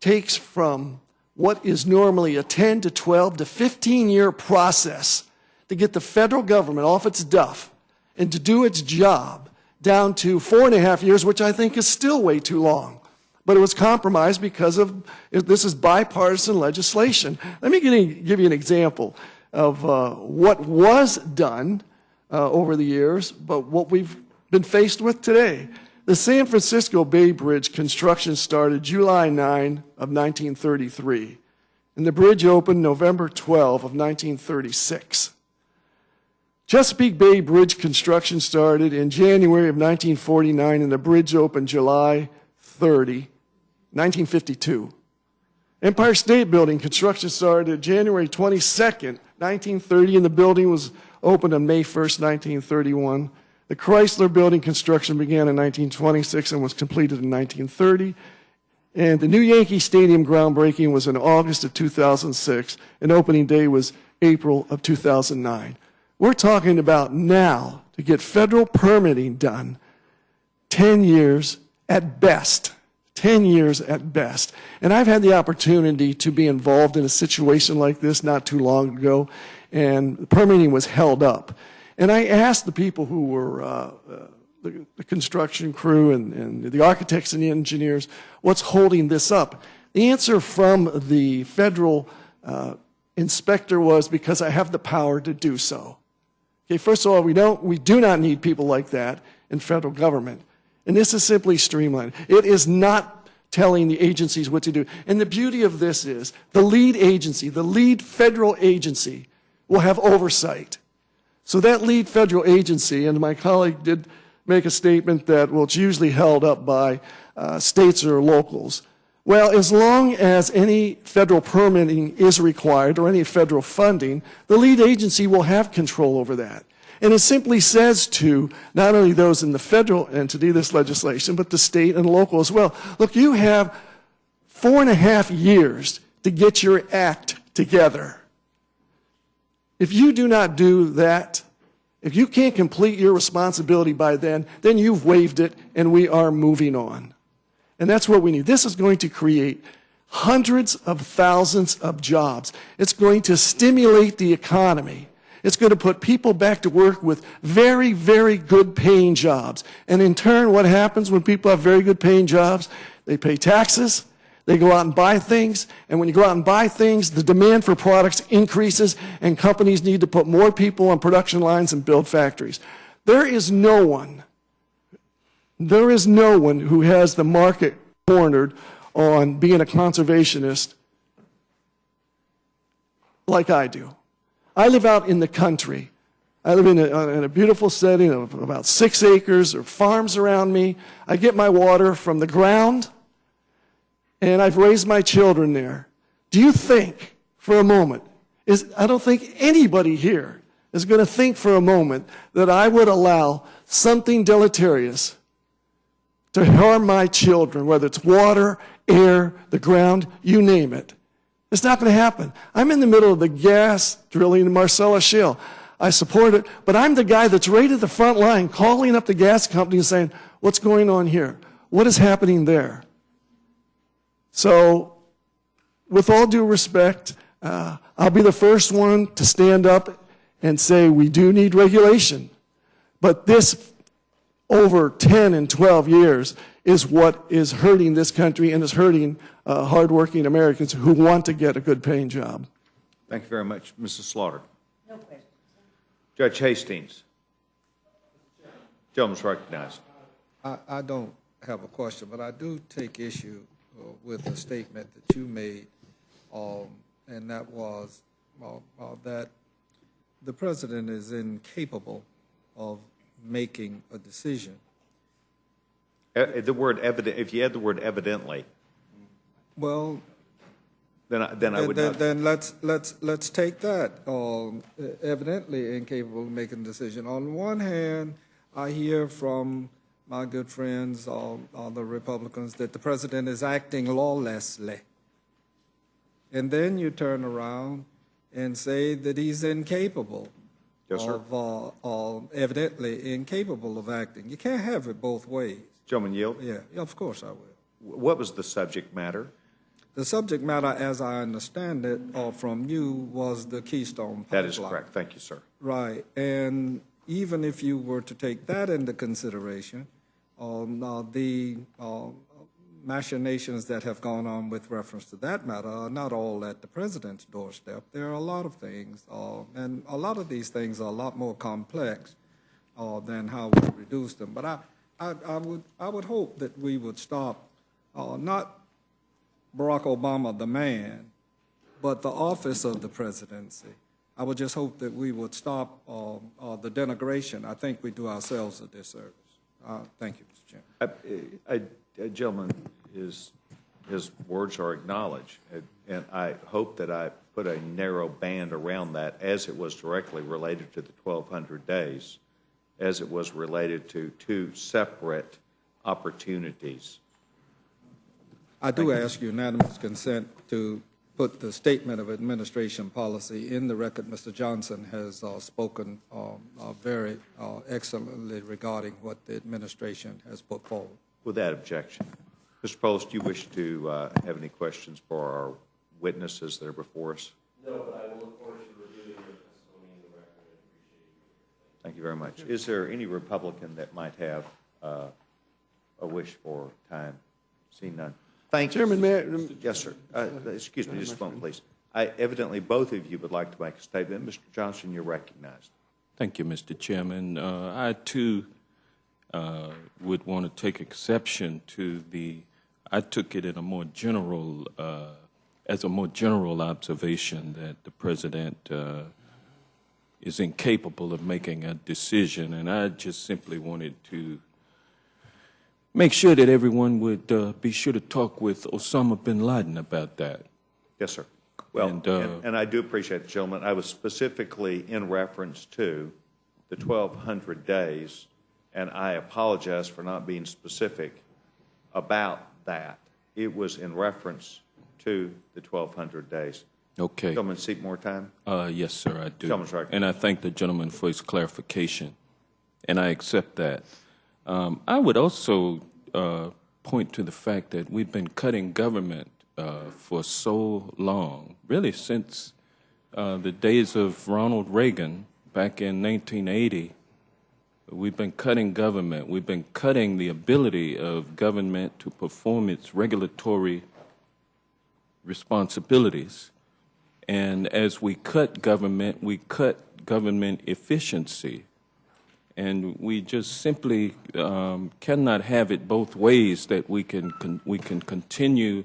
takes from what is normally a 10 to 12 to 15-year process to get the federal government off its duff and to do its job down to 4.5 years, which I think is still way too long. But it was compromised because of this is bipartisan legislation. Let me give you an example of what was done over the years, but what we've been faced with today. The San Francisco Bay Bridge construction started July 9 of 1933, and the bridge opened November 12 of 1936. Chesapeake Bay Bridge construction started in January of 1949, and the bridge opened July 30, 1952. Empire State Building construction started January 22nd, 1930, and the building was opened on May 1st, 1931. The Chrysler Building construction began in 1926 and was completed in 1930. And the new Yankee Stadium groundbreaking was in August of 2006, and opening day was April of 2009. We're talking about now to get federal permitting done 10 years at best. 10 years at best. And I've had the opportunity to be involved in a situation like this not too long ago, and the permitting was held up. And I asked the people who were the construction crew and the architects and the engineers, what's holding this up? The answer from the federal inspector was because I have the power to do so. Okay, first of all, we do not need people like that in federal government. And this is simply streamlined. It is not telling the agencies what to do. And the beauty of this is the lead agency, the lead federal agency, will have oversight. So that lead federal agency, and my colleague did make a statement that, well, it's usually held up by states or locals. Well, as long as any federal permitting is required or any federal funding, the lead agency will have control over that. And it simply says to not only those in the federal entity, this legislation, but the state and local as well. Look, you have 4.5 years to get your act together. If you do not do that, if you can't complete your responsibility by then you've waived it and we are moving on. And that's what we need. This is going to create hundreds of thousands of jobs. It's going to stimulate the economy. It's going to put people back to work with very, very good paying jobs. And in turn, what happens when people have very good paying jobs? They pay taxes, they go out and buy things, and when you go out and buy things, the demand for products increases, and companies need to put more people on production lines and build factories. There is no one who has the market cornered on being a conservationist like I do. I live out in the country. I live in a beautiful setting of about 6 acres. There are farms around me. I get my water from the ground, and I've raised my children there. Do you think for a moment, I don't think anybody here is going to think for a moment that I would allow something deleterious to harm my children, whether it's water, air, the ground, you name it. It's not going to happen. I'm in the middle of the gas drilling in Marcellus Shale. I support it, but I'm the guy that's right at the front line calling up the gas company and saying, what's going on here? What is happening there? So, with all due respect, I'll be the first one to stand up and say we do need regulation. But this, over 10 and 12 years, is what is hurting this country and is hurting hardworking Americans who want to get a good paying job. Thank you very much. Mrs. Slaughter. No questions. Judge Hastings. Gentleman's recognized. I don't have a question, but I do take issue with a statement that you made, and that was that the president is incapable of making a decision. The word evident, if you add the word evidently, well, then I would not. Then let's take that. Evidently incapable of making a decision. On one hand, I hear from my good friends, all the Republicans, that the president is acting lawlessly. And then you turn around and say that he's incapable. Yes, sir. Evidently incapable of acting. You can't have it both ways. Gentleman yield? Yeah, of course I will. What was the subject matter? The subject matter, as I understand it from you, was the Keystone Pipeline. That is correct. Thank you, sir. Right. And even if you were to take that into consideration, the machinations that have gone on with reference to that matter are not all at the president's doorstep. There are a lot of things, and a lot of these things are a lot more complex than how we reduce them. But I would hope that we would stop, not Barack Obama the man, but the office of the presidency. I would just hope that we would stop the denigration. I think we do ourselves a disservice. Thank you, Mr. Chairman. A gentleman, his words are acknowledged, and I hope that I put a narrow band around that as it was directly related to the 1,200 days, as it was related to 2 separate opportunities. I do ask unanimous consent to put the statement of administration policy in the record. Mr. Johnson has spoken very excellently regarding what the administration has put forward. Without objection. Mr. Post, do you wish to have any questions for our witnesses that are before us? No, but I will look forward to reviewing your testimony in the record. I appreciate you. Thank you very much. Is there any Republican that might have a wish for time? Seeing none. Thank you. Chairman, Yes, sir. Excuse me, just a moment, please. Evidently, both of you would like to make a statement. Mr. Johnson, you're recognized. Thank you, Mr. Chairman. I, too, would want to take exception to I took it in a more general, as a more general observation that the President is incapable of making a decision, and I just simply wanted to make sure that everyone would be sure to talk with Osama bin Laden about that. Yes, sir. Well, and I do appreciate the gentleman. I was specifically in reference to the 1,200 days, and I apologize for not being specific about that. It was in reference to the 1,200 days. Okay. Gentleman, seek more time? Yes, sir, I do. Gentleman's recognized. And I thank the gentleman for his clarification, and I accept that. I would also point to the fact that we've been cutting government for so long, really since the days of Ronald Reagan back in 1980. We've been cutting government. We've been cutting the ability of government to perform its regulatory responsibilities. And as we cut government efficiency. And we just simply cannot have it both ways, that we can continue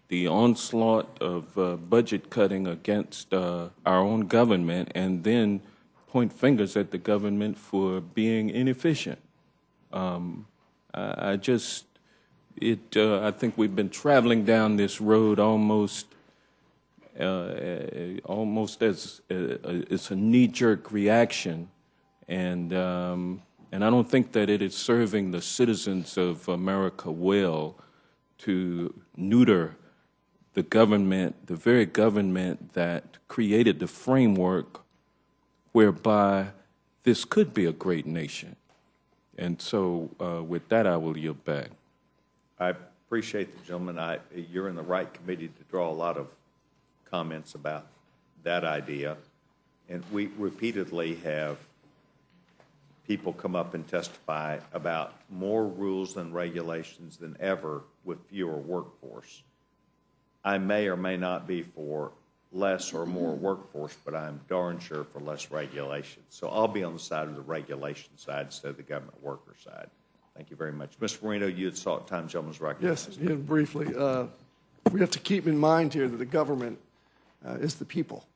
the onslaught of budget cutting against our own government and then point fingers at the government for being inefficient. I think we've been traveling down this road almost as it's a knee-jerk reaction, and I don't think that it is serving the citizens of America well to neuter the government, the very government that created the framework whereby this could be a great nation. And so with that, I will yield back. I appreciate the gentleman. You're in the right committee to draw a lot of comments about that idea. And we repeatedly have people come up and testify about more rules and regulations than ever with fewer workforce. I may or may not be for less or more workforce, but I'm darn sure for less regulation. So I'll be on the side of the regulation side instead of the government worker side. Thank you very much. Mr. Marino, you had sought time, gentleman's recognized. Yes, briefly. We have to keep in mind here that the government is the people,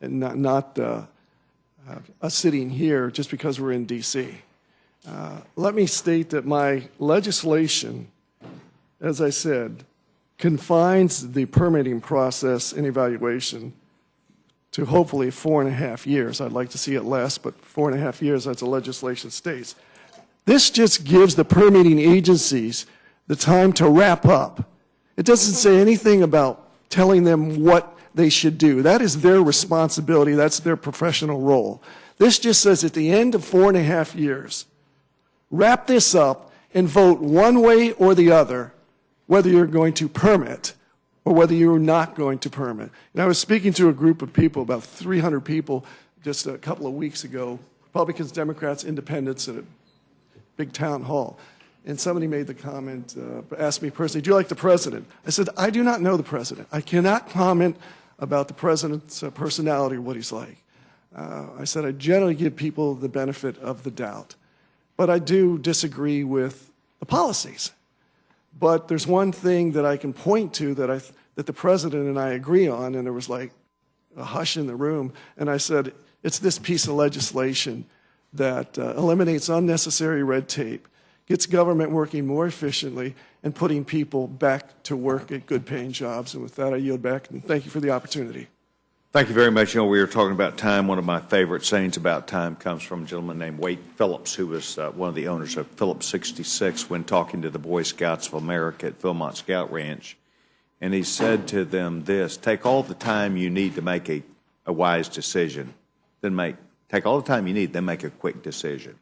and not us sitting here just because we're in D.C. Let me state that my legislation, as I said, confines the permitting process and evaluation to hopefully 4.5 years. I'd like to see it less, but 4.5 years, that's the legislation states. This just gives the permitting agencies the time to wrap up. It doesn't say anything about telling them what they should do. That is their responsibility. That's their professional role. This just says at the end of 4.5 years, wrap this up and vote one way or the other whether you're going to permit or whether you're not going to permit. And I was speaking to a group of people, about 300 people, just a couple of weeks ago, Republicans, Democrats, Independents, at a big town hall. And somebody made the comment, asked me personally, do you like the president? I said, I do not know the president. I cannot comment about the president's personality or what he's like. I said, I generally give people the benefit of the doubt. But I do disagree with the policies. But there's one thing that I can point to that the president and I agree on, and there was like a hush in the room, and I said, it's this piece of legislation that eliminates unnecessary red tape, gets government working more efficiently, and putting people back to work at good-paying jobs. And with that, I yield back, and thank you for the opportunity. Thank you very much. You know, we were talking about time. One of my favorite sayings about time comes from a gentleman named Wade Phillips, who was one of the owners of Phillips 66, when talking to the Boy Scouts of America at Philmont Scout Ranch. And he said to them this: take all the time you need to make a wise decision, take all the time you need, then make a quick decision.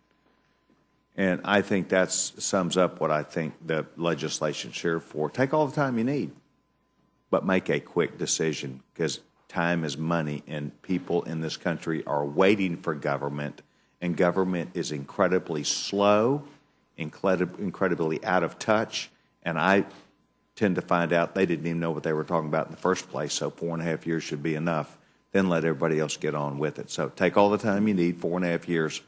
And I think that sums up what I think the legislation's here for. Take all the time you need, but make a quick decision, because time is money, and people in this country are waiting for government, and government is incredibly slow, incredibly out of touch, and I tend to find out they didn't even know what they were talking about in the first place, so 4.5 years should be enough. Then let everybody else get on with it. So take all the time you need, 4.5 years,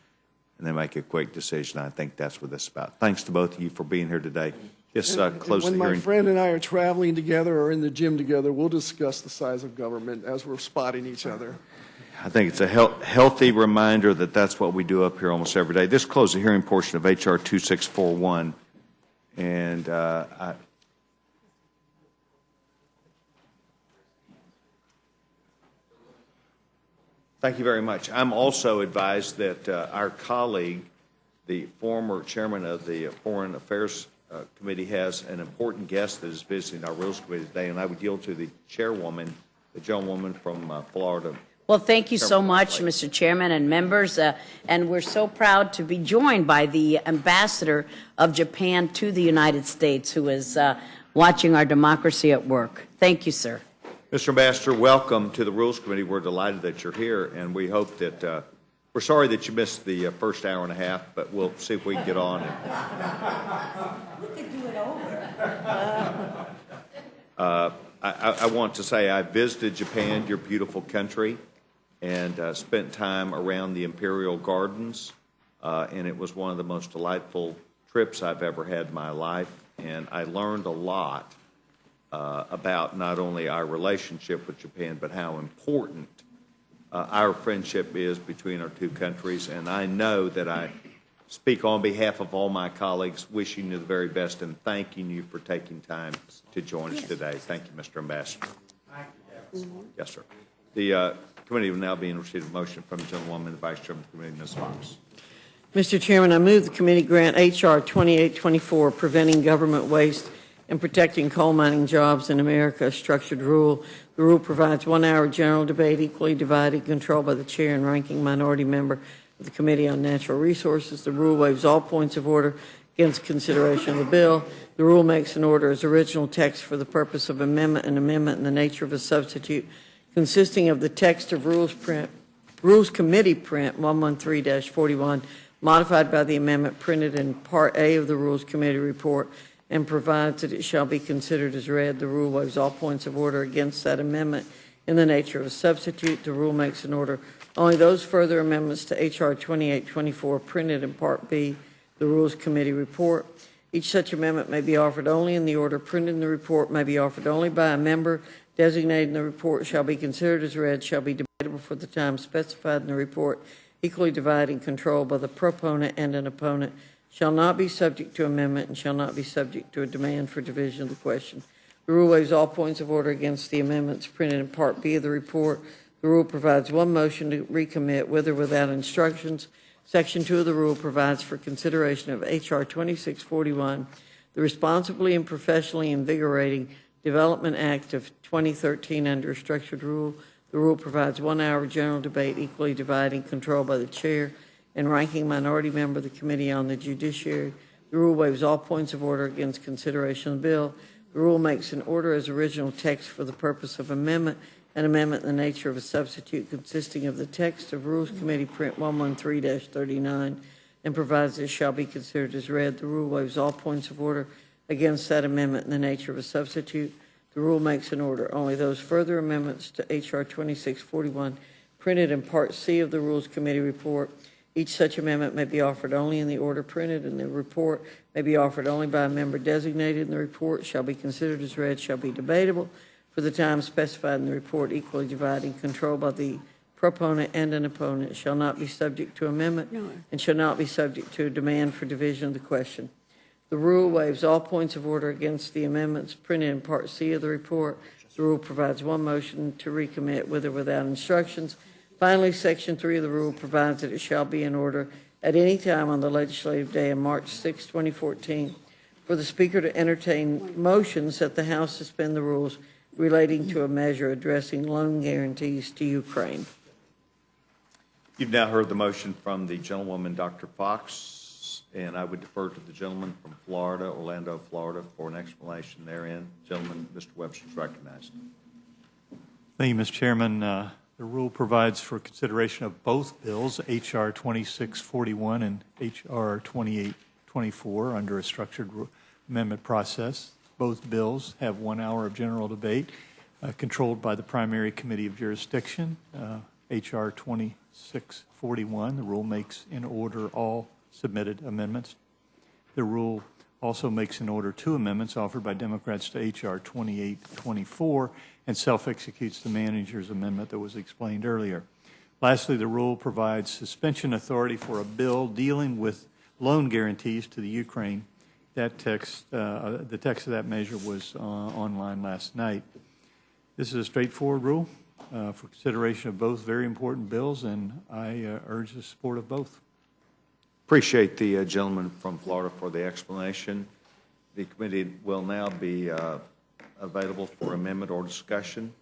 and then make a quick decision. I think that's what this is about. Thanks to both of you for being here today. Just close the When my hearing. friend and I are traveling together or in the gym together, we'll discuss the size of government as we're spotting each other. I think it's a healthy reminder that that's what we do up here almost every day. This closed the hearing portion of H.R. 2641, and thank you very much. I'm also advised that our colleague, the former chairman of the Foreign Affairs Committee, has an important guest that is visiting our Rules Committee today, and I would yield to the chairwoman, the gentlewoman from Florida. Well, thank you so much, Mr. Chairman and members, and we're so proud to be joined by the ambassador of Japan to the United States, who is watching our democracy at work. Thank you, sir. Mr. Ambassador, welcome to the Rules Committee. We're delighted that you're here, and we hope that we're sorry that you missed the first hour and a half, but we'll see if we can get on. We could do it over. I want to say I visited Japan, your beautiful country, and spent time around the Imperial Gardens, and it was one of the most delightful trips I've ever had in my life, and I learned a lot about not only our relationship with Japan, but how important our friendship is between our two countries. And I know that I speak on behalf of all my colleagues, wishing you the very best and thanking you for taking time to join us today. Thank you, Mr. Ambassador. Yes, sir. The committee will now be in receipt of a motion from the gentlewoman, the Vice Chairman of the committee, Ms. Fox. Mr. Chairman, I move the committee grant H.R. 2824, Preventing Government Waste and Protecting Coal Mining Jobs in America, a structured rule. The rule provides 1 hour general debate, equally divided, controlled by the chair and ranking minority member of the Committee on Natural Resources. The rule waives all points of order against consideration of the bill. The rule makes an order as original text for the purpose of amendment and amendment in the nature of a substitute, consisting of the text of Rules Committee Print 113-41, modified by the amendment printed in Part A of the Rules Committee report, and provides that it shall be considered as read. The rule waives all points of order against that amendment in the nature of a substitute. The rule makes an order only those further amendments to H.R. 2824 printed in Part B, the Rules Committee report. Each such amendment may be offered only in the order printed in the report, may be offered only by a member designated in the report, shall be considered as read, shall be debatable for the time specified in the report, equally divided and controlled by the proponent and an opponent, shall not be subject to amendment, and shall not be subject to a demand for division of the question. The rule waives all points of order against the amendments printed in Part B of the report. The rule provides one motion to recommit with or without instructions. Section 2 of the rule provides for consideration of H.R. 2641, the Responsibly and Professionally Invigorating Development Act of 2013 under a structured rule. The rule provides 1 hour general debate, equally divided and controlled by the chair and ranking minority member of the Committee on the Judiciary. The rule waives all points of order against consideration of the bill. The rule makes an order as original text for the purpose of amendment, an amendment in the nature of a substitute consisting of the text of Rules Committee Print 113-39, and provides this shall be considered as read. The rule waives all points of order against that amendment in the nature of a substitute. The rule makes an order only those further amendments to H.R. 2641 printed in Part C of the Rules Committee report. Each such amendment may be offered only in the order printed in the report, may be offered only by a member designated in the report, shall be considered as read, shall be debatable for the time specified in the report, equally divided and controlled by the proponent and an opponent, shall not be subject to amendment, and shall not be subject to a demand for division of the question. The rule waives all points of order against the amendments printed in Part C of the report. The rule provides one motion to recommit with or without instructions. Finally, Section 3 of the rule provides that it shall be in order at any time on the legislative day of March 6, 2014, for the Speaker to entertain motions that the House suspend the rules relating to a measure addressing loan guarantees to Ukraine. You've now heard the motion from the gentlewoman, Dr. Fox, and I would defer to the gentleman from Florida, Orlando, Florida, for an explanation therein. Gentleman, Mr. Webster is recognized. Thank you, Mr. Chairman. The rule provides for consideration of both bills, H.R. 2641 and H.R. 2824, under a structured amendment process. Both bills have 1 hour of general debate, controlled by the primary committee of jurisdiction. H.R. 2641, the rule makes in order all submitted amendments. The rule also makes in order 2 amendments offered by Democrats to H.R. 2824 and self-executes the manager's amendment that was explained earlier. Lastly, the rule provides suspension authority for a bill dealing with loan guarantees to the Ukraine. That text, the text of that measure was online last night. This is a straightforward rule for consideration of both very important bills, and I urge the support of both. Appreciate the gentleman from Florida for the explanation. The committee will now be available for amendment or discussion.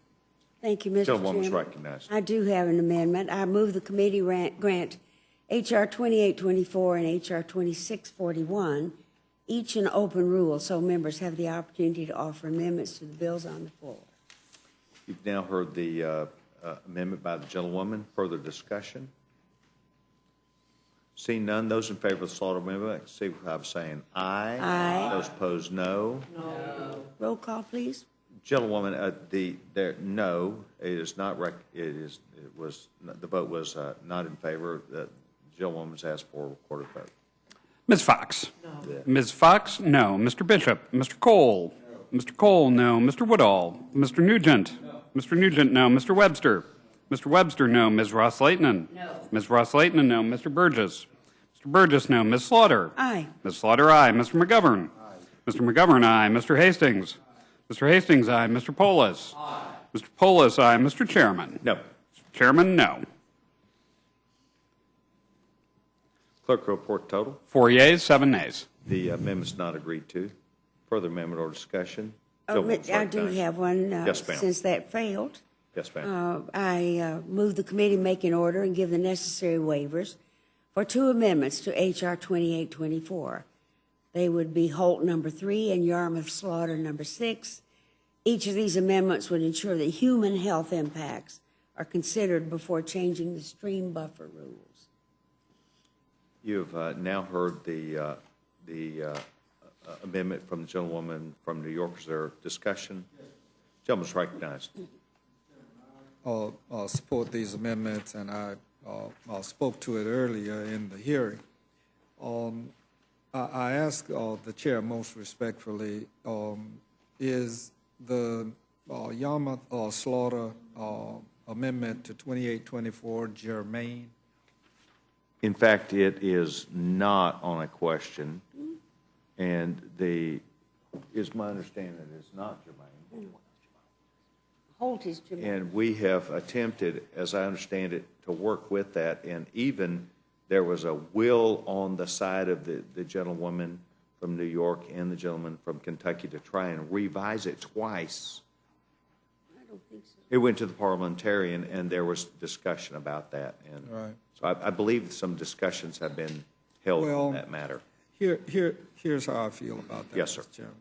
Thank you, Mr. Chairman. Gentlewoman is recognized. I do have an amendment. I move the committee grant H.R. 2824 and H.R. 2641, each an open rule, so members have the opportunity to offer amendments to the bills on the floor. You've now heard the amendment by the gentlewoman. Further discussion? Seeing none, those in favor of the Slaughter amendment, signify by saying aye. Aye. Those opposed, no. No. Roll call, please. Gentlewoman, no. It is not. The vote was not in favor. The gentlewoman's asked for a recorded vote. Ms. Fox? No. Ms. Fox? No. Mr. Bishop? Mr. Cole? No. Mr. Cole? No. Mr. Woodall? Mr. Nugent? No. Mr. Nugent? No. Mr. Webster? Mr. Webster? No. Ms. Ross-Lehtinen? No. Ms. Ross-Lehtinen? No. Mr. Burgess? Mr. Burgess? No. Ms. Slaughter? Aye. Ms. Slaughter? Aye. Mr. McGovern? Aye. Mr. McGovern? Aye. Mr. Hastings? Mr. Hastings? Aye. Mr. Polis? Aye. Mr. Polis? Aye. Mr. Chairman? No. Mr. Chairman? No. Clerk report total. 4 yeas, 7 nays. The amendment's not agreed to. Further amendment or discussion? I do have one. Yes, ma'am. Since that failed. Yes, ma'am. I move the committee make an order and give the necessary waivers for 2 amendments to H.R. 2824. They would be Holt number 3 and Yarmouth Slaughter number 6. Each of these amendments would ensure that human health impacts are considered before changing the stream buffer rules. You've now heard the amendment from the gentlewoman from New York. Is there discussion? Gentleman's recognized. Support these amendments, and I spoke to it earlier in the hearing. I ask the chair most respectfully, is the Yarmouth Slaughter amendment to 2824 germane? In fact, it is not on a question, and is my understanding that it's not germane. Holt is germane. And we have attempted, as I understand it, to work with that, and even there was a will on the side of the gentlewoman from New York and the gentleman from Kentucky to try and revise it twice. I don't think so. It went to the parliamentarian, and there was discussion about that. And right. So I believe some discussions have been held on that matter. Here's how I feel about that, yes, sir. Mr.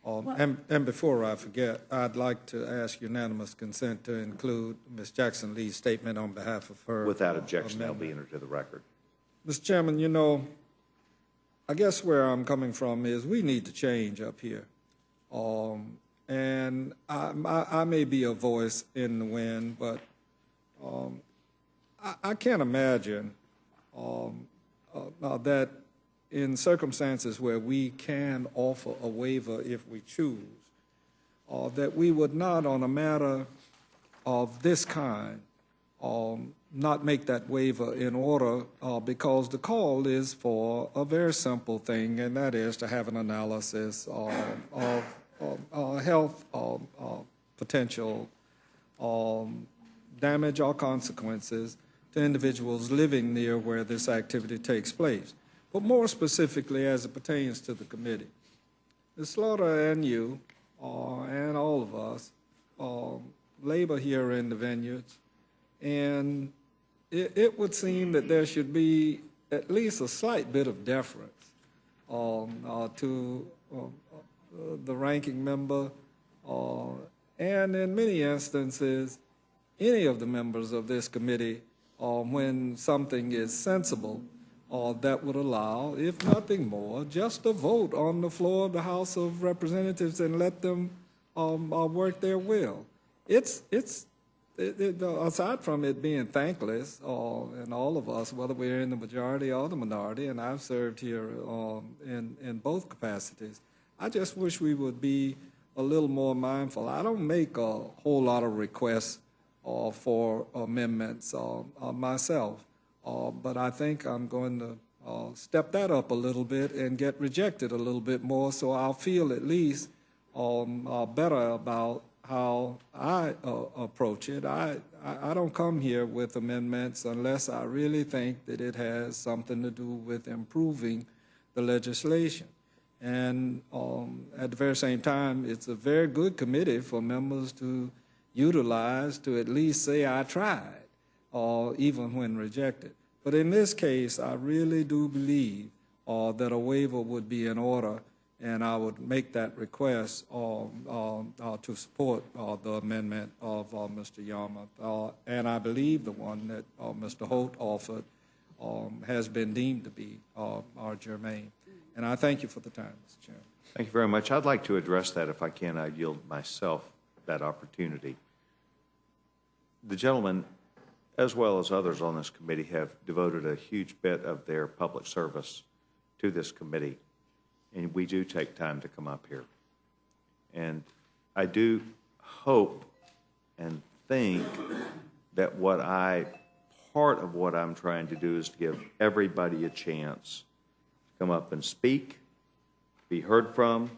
Chairman. And before I forget, I'd like to ask unanimous consent to include Ms. Jackson Lee's statement on behalf of her. Without objection, that'll be entered to the record. Mr. Chairman, you know, I guess where I'm coming from is we need to change up here. And I may be a voice in the wind, but I can't imagine that in circumstances where we can offer a waiver if we choose, that we would not, on a matter of this kind, not make that waiver in order because the call is for a very simple thing, and that is to have an analysis of health potential damage or consequences to individuals living near where this activity takes place. But more specifically as it pertains to the committee, Ms. Slaughter and you and all of us labor here in the vineyards, and it would seem that there should be at least a slight bit of deference to the ranking member, and in many instances, any of the members of this committee, when something is sensible, that would allow, if nothing more, just a vote on the floor of the House of Representatives and let them work their will. Aside from it being thankless, and all of us, whether we're in the majority or the minority, and I've served here in both capacities, I just wish we would be a little more mindful. I don't make a whole lot of requests for amendments myself, but I think I'm going to step that up a little bit and get rejected a little bit more, so I'll feel at least better about how I approach it. I don't come here with amendments unless I really think that it has something to do with improving the legislation. And at the very same time, it's a very good committee for members to utilize to at least say, I tried, even when rejected. But in this case, I really do believe that a waiver would be in order, and I would make that request to support the amendment of Mr. Yarmouth. And I believe the one that Mr. Holt offered has been deemed to be germane. And I thank you for the time, Mr. Chairman. Thank you very much. I'd like to address that if I can. I yield myself that opportunity. The gentleman, as well as others on this committee, have devoted a huge bit of their public service to this committee. And we do take time to come up here. And I do hope and think that part of what I'm trying to do is to give everybody a chance to come up and speak, be heard from.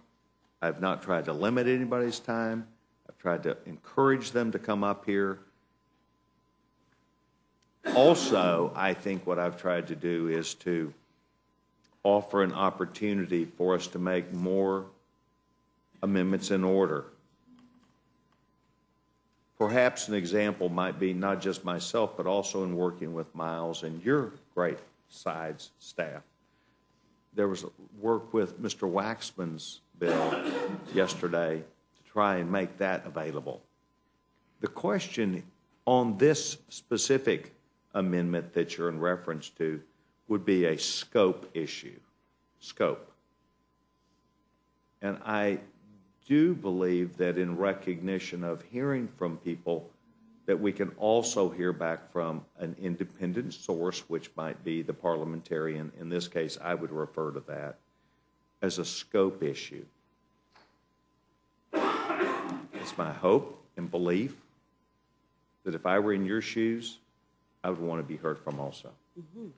I've not tried to limit anybody's time. I've tried to encourage them to come up here. Also, I think what I've tried to do is to offer an opportunity for us to make more amendments in order. Perhaps an example might be not just myself, but also in working with Miles and your great sides staff. There was work with Mr. Waxman's bill yesterday to try and make that available. The question on this specific amendment that you're in reference to would be a scope issue. Scope. And I do believe that in recognition of hearing from people, that we can also hear back from an independent source, which might be the parliamentarian. In this case, I would refer to that as a scope issue. It's my hope and belief that if I were in your shoes, I would want to be heard from also. Mm-hmm.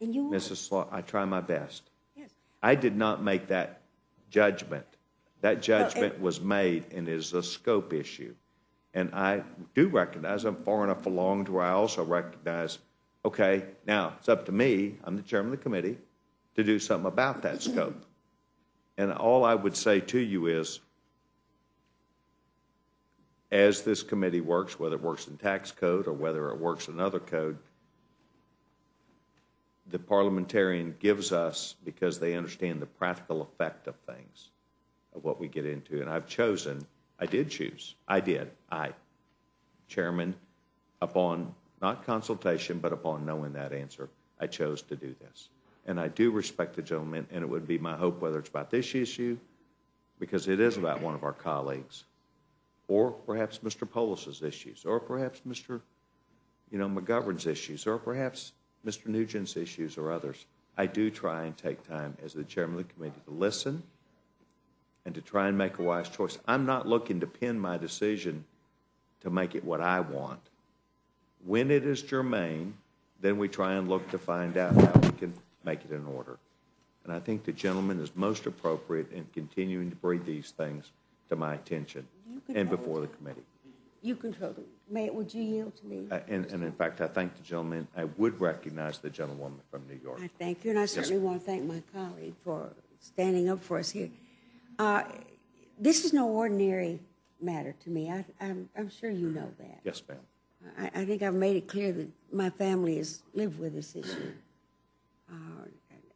And you, Mrs. Slaughter, I try my best. Yes. I did not make that judgment. That judgment was made and is a scope issue. And I do recognize I'm far enough along to where I also recognize, okay, now it's up to me, I'm the chairman of the committee, to do something about that scope. And all I would say to you is, as this committee works, whether it works in tax code or whether it works in another code, the parliamentarian gives us, because they understand the practical effect of things, of what we get into. And I've chosen, I did, Chairman, upon not consultation, but upon knowing that answer, I chose to do this. And I do respect the gentleman, and it would be my hope, whether it's about this issue, because it is about one of our colleagues, or perhaps Mr. Polis's issues, or perhaps Mr. McGovern's issues, or perhaps Mr. Nugent's issues or others. I do try and take time as the chairman of the committee to listen and to try and make a wise choice. I'm not looking to pin my decision to make it what I want. When it is germane, then we try and look to find out how we can make it in order. And I think the gentleman is most appropriate in continuing to bring these things to my attention and before the committee. You control it. Would you yield to me? And in fact, I thank the gentleman. I would recognize the gentlewoman from New York. I thank you, and I certainly want to thank my colleague for standing up for us here. This is no ordinary matter to me. I'm sure you know that. Yes, ma'am. I think I've made it clear that my family has lived with this issue.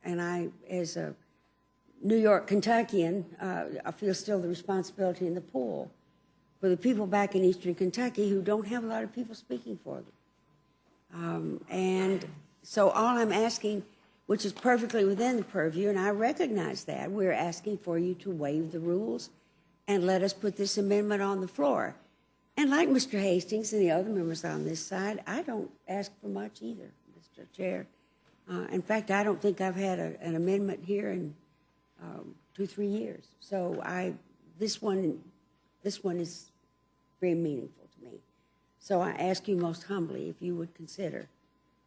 And I, as a New York Kentuckian, I feel still the responsibility in the pool for the people back in eastern Kentucky who don't have a lot of people speaking for them. And So all I'm asking, which is perfectly within the purview, and I recognize that, we're asking for you to waive the rules and let us put this amendment on the floor. And like Mr. Hastings and the other members on this side, I don't ask for much either, Mr. Chair. In fact, I don't think I've had an amendment here in 2-3 years. So this one is very meaningful to me. So I ask you most humbly if you would consider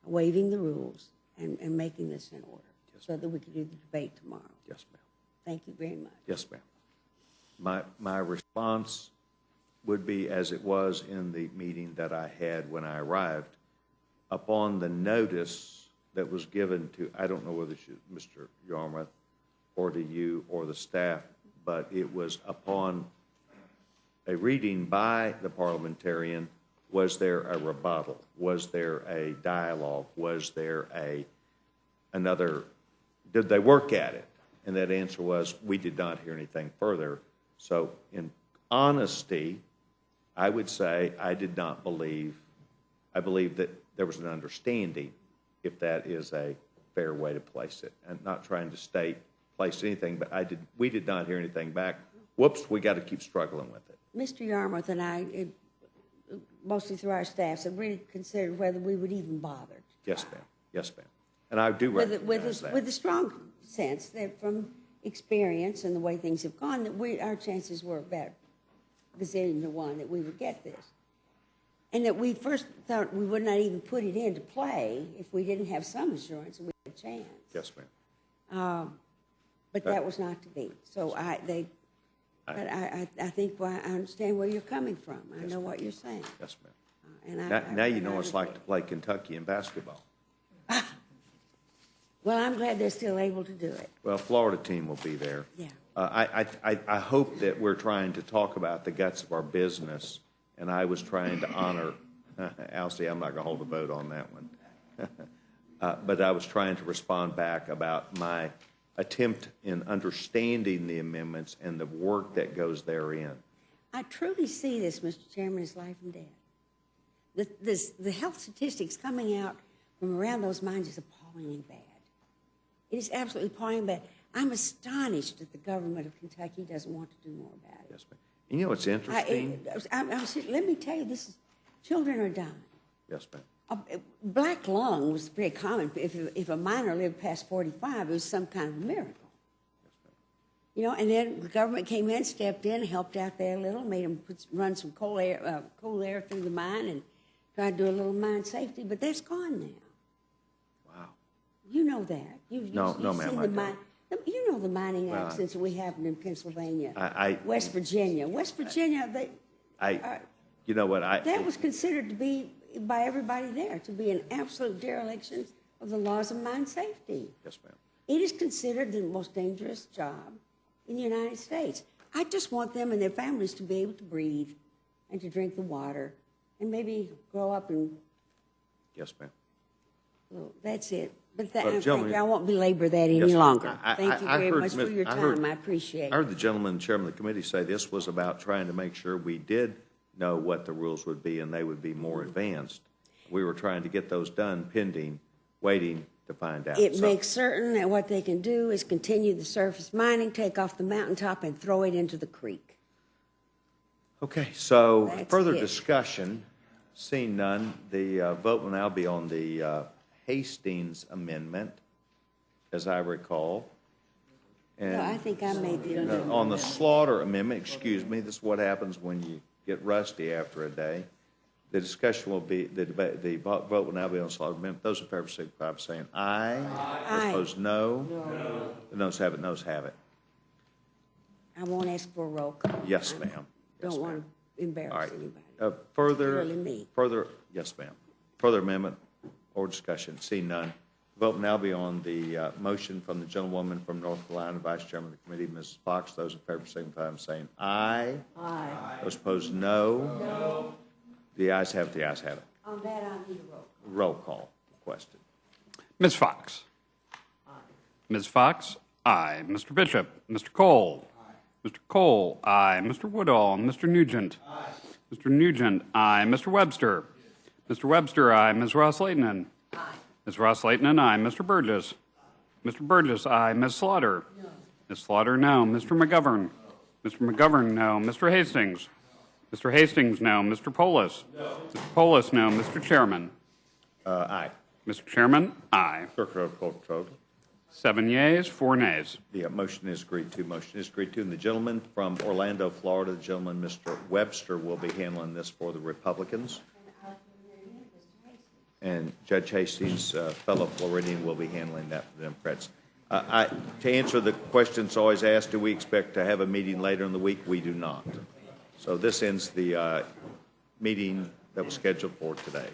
waiving the rules and making this in order, so that we can do the debate tomorrow. Yes, ma'am. Thank you very much. Yes, ma'am. My response would be as it was in the meeting that I had when I arrived. Upon the notice that was given to, I don't know whether it's Mr. Yarmouth or to you or the staff, but it was upon a reading by the parliamentarian, was there a rebuttal? Was there a dialogue? Was there another, did they work at it? And that answer was, we did not hear anything further. So in honesty, I would say I did not believe, I believe that there was an understanding, if that is a fair way to place it. And not trying to place anything, but we did not hear anything back. Whoops, we got to keep struggling with it. Mr. Yarmouth and I, mostly through our staffs, have really considered whether we would even bother. Yes, ma'am. Yes, ma'am. And I do recognize that. With a strong sense that from experience and the way things have gone, that our chances were about gazillion to one that we would get this. And that we first thought we would not even put it into play if we didn't have some assurance that we had a chance. Yes, ma'am. But that was not to be. So I think I understand where you're coming from. I know what you're saying. Yes, ma'am. Now you know what it's like to play Kentucky in basketball. Well, I'm glad they're still able to do it. Well, Florida team will be there. Yeah. I hope that we're trying to talk about the guts of our business, and I was trying to honor, Alcee, I'm not going to hold a vote on that one, but I was trying to respond back about my attempt in understanding the amendments and the work that goes therein. I truly see this, Mr. Chairman, as life and death. The health statistics coming out from around those mines is appallingly bad. It is absolutely appalling bad. I'm astonished that the government of Kentucky doesn't want to do more about it. Yes, ma'am. And you know what's interesting? Let me tell you, children are dying. Yes, ma'am. Black lung was very common. If a miner lived past 45, it was some kind of miracle. You know, and then the government came in, stepped in, helped out there a little, made them run some cool air through the mine, and tried to do a little mine safety. But that's gone now. Wow. You know that. No, ma'am, I don't. You know the mining accidents that we happened in Pennsylvania, West Virginia. You know what? That was considered to be, by everybody there, to be an absolute dereliction of the laws of mine safety. Yes, ma'am. It is considered the most dangerous job in the United States. I just want them and their families to be able to breathe and to drink the water and maybe grow up and... Yes, ma'am. Well, that's it. But gentlemen, I won't belabor that any longer. Thank you very much for your time. I appreciate it. I heard the gentleman, the chairman of the committee, say this was about trying to make sure we did know what the rules would be and they would be more advanced. We were trying to get those done pending, waiting to find out. It makes certain that what they can do is continue the surface mining, take off the mountaintop, and throw it into the creek. Okay, so That's further it. discussion, seeing none, the vote will now be on the Hastings amendment, as I recall. And No, I think I made the amendment. on the Slaughter amendment, excuse me, this is what happens when you get rusty after a day. The discussion will be, the vote will now be on the Slaughter amendment. Those in favor signify by saying aye. Those opposed, no. The noes have it, noes have it. I won't ask for a roll call. Yes, ma'am. Don't want to embarrass All right. anybody. Further, me. yes, ma'am. Further amendment or discussion, seeing none. Vote will now be on the motion from the gentlewoman from North Carolina, Vice Chairman of the committee, Mrs. Fox. Those in favor signify by saying aye. Aye. Those opposed, no. No. The ayes have it, the ayes have it. On that, I'll need a roll call. Roll call requested. Ms. Fox. Aye. Ms. Fox. Aye. Mr. Bishop. Mr. Cole. Aye. Mr. Cole. Aye. Mr. Woodall. Mr. Nugent. Aye. Mr. Nugent. Aye. Mr. Webster. Mr. Webster. Aye. Ms. Ross-Lehtinen. Aye. Ms. Ross-Leighton, aye. Mr. Burgess? Mr. Burgess, aye. Ms. Slaughter? No. Ms. Slaughter, no. Mr. McGovern? Mr. McGovern, no. Mr. Hastings? Mr. Hastings, no. Mr. Polis? No. Mr. Polis, no. Mr. Chairman? Aye. Mr. Chairman, aye. Clerk, roll call vote. 7 yeas, 4 nays. The motion is agreed to. Motion is agreed to. And the gentleman from Orlando, Florida, the gentleman, Mr. Webster, will be handling this for the Republicans. And Judge Hastings, fellow Floridian, will be handling that for the Democrats. To answer the questions always asked, do we expect to have a meeting later in the week? We do not. So this ends the meeting that was scheduled for today.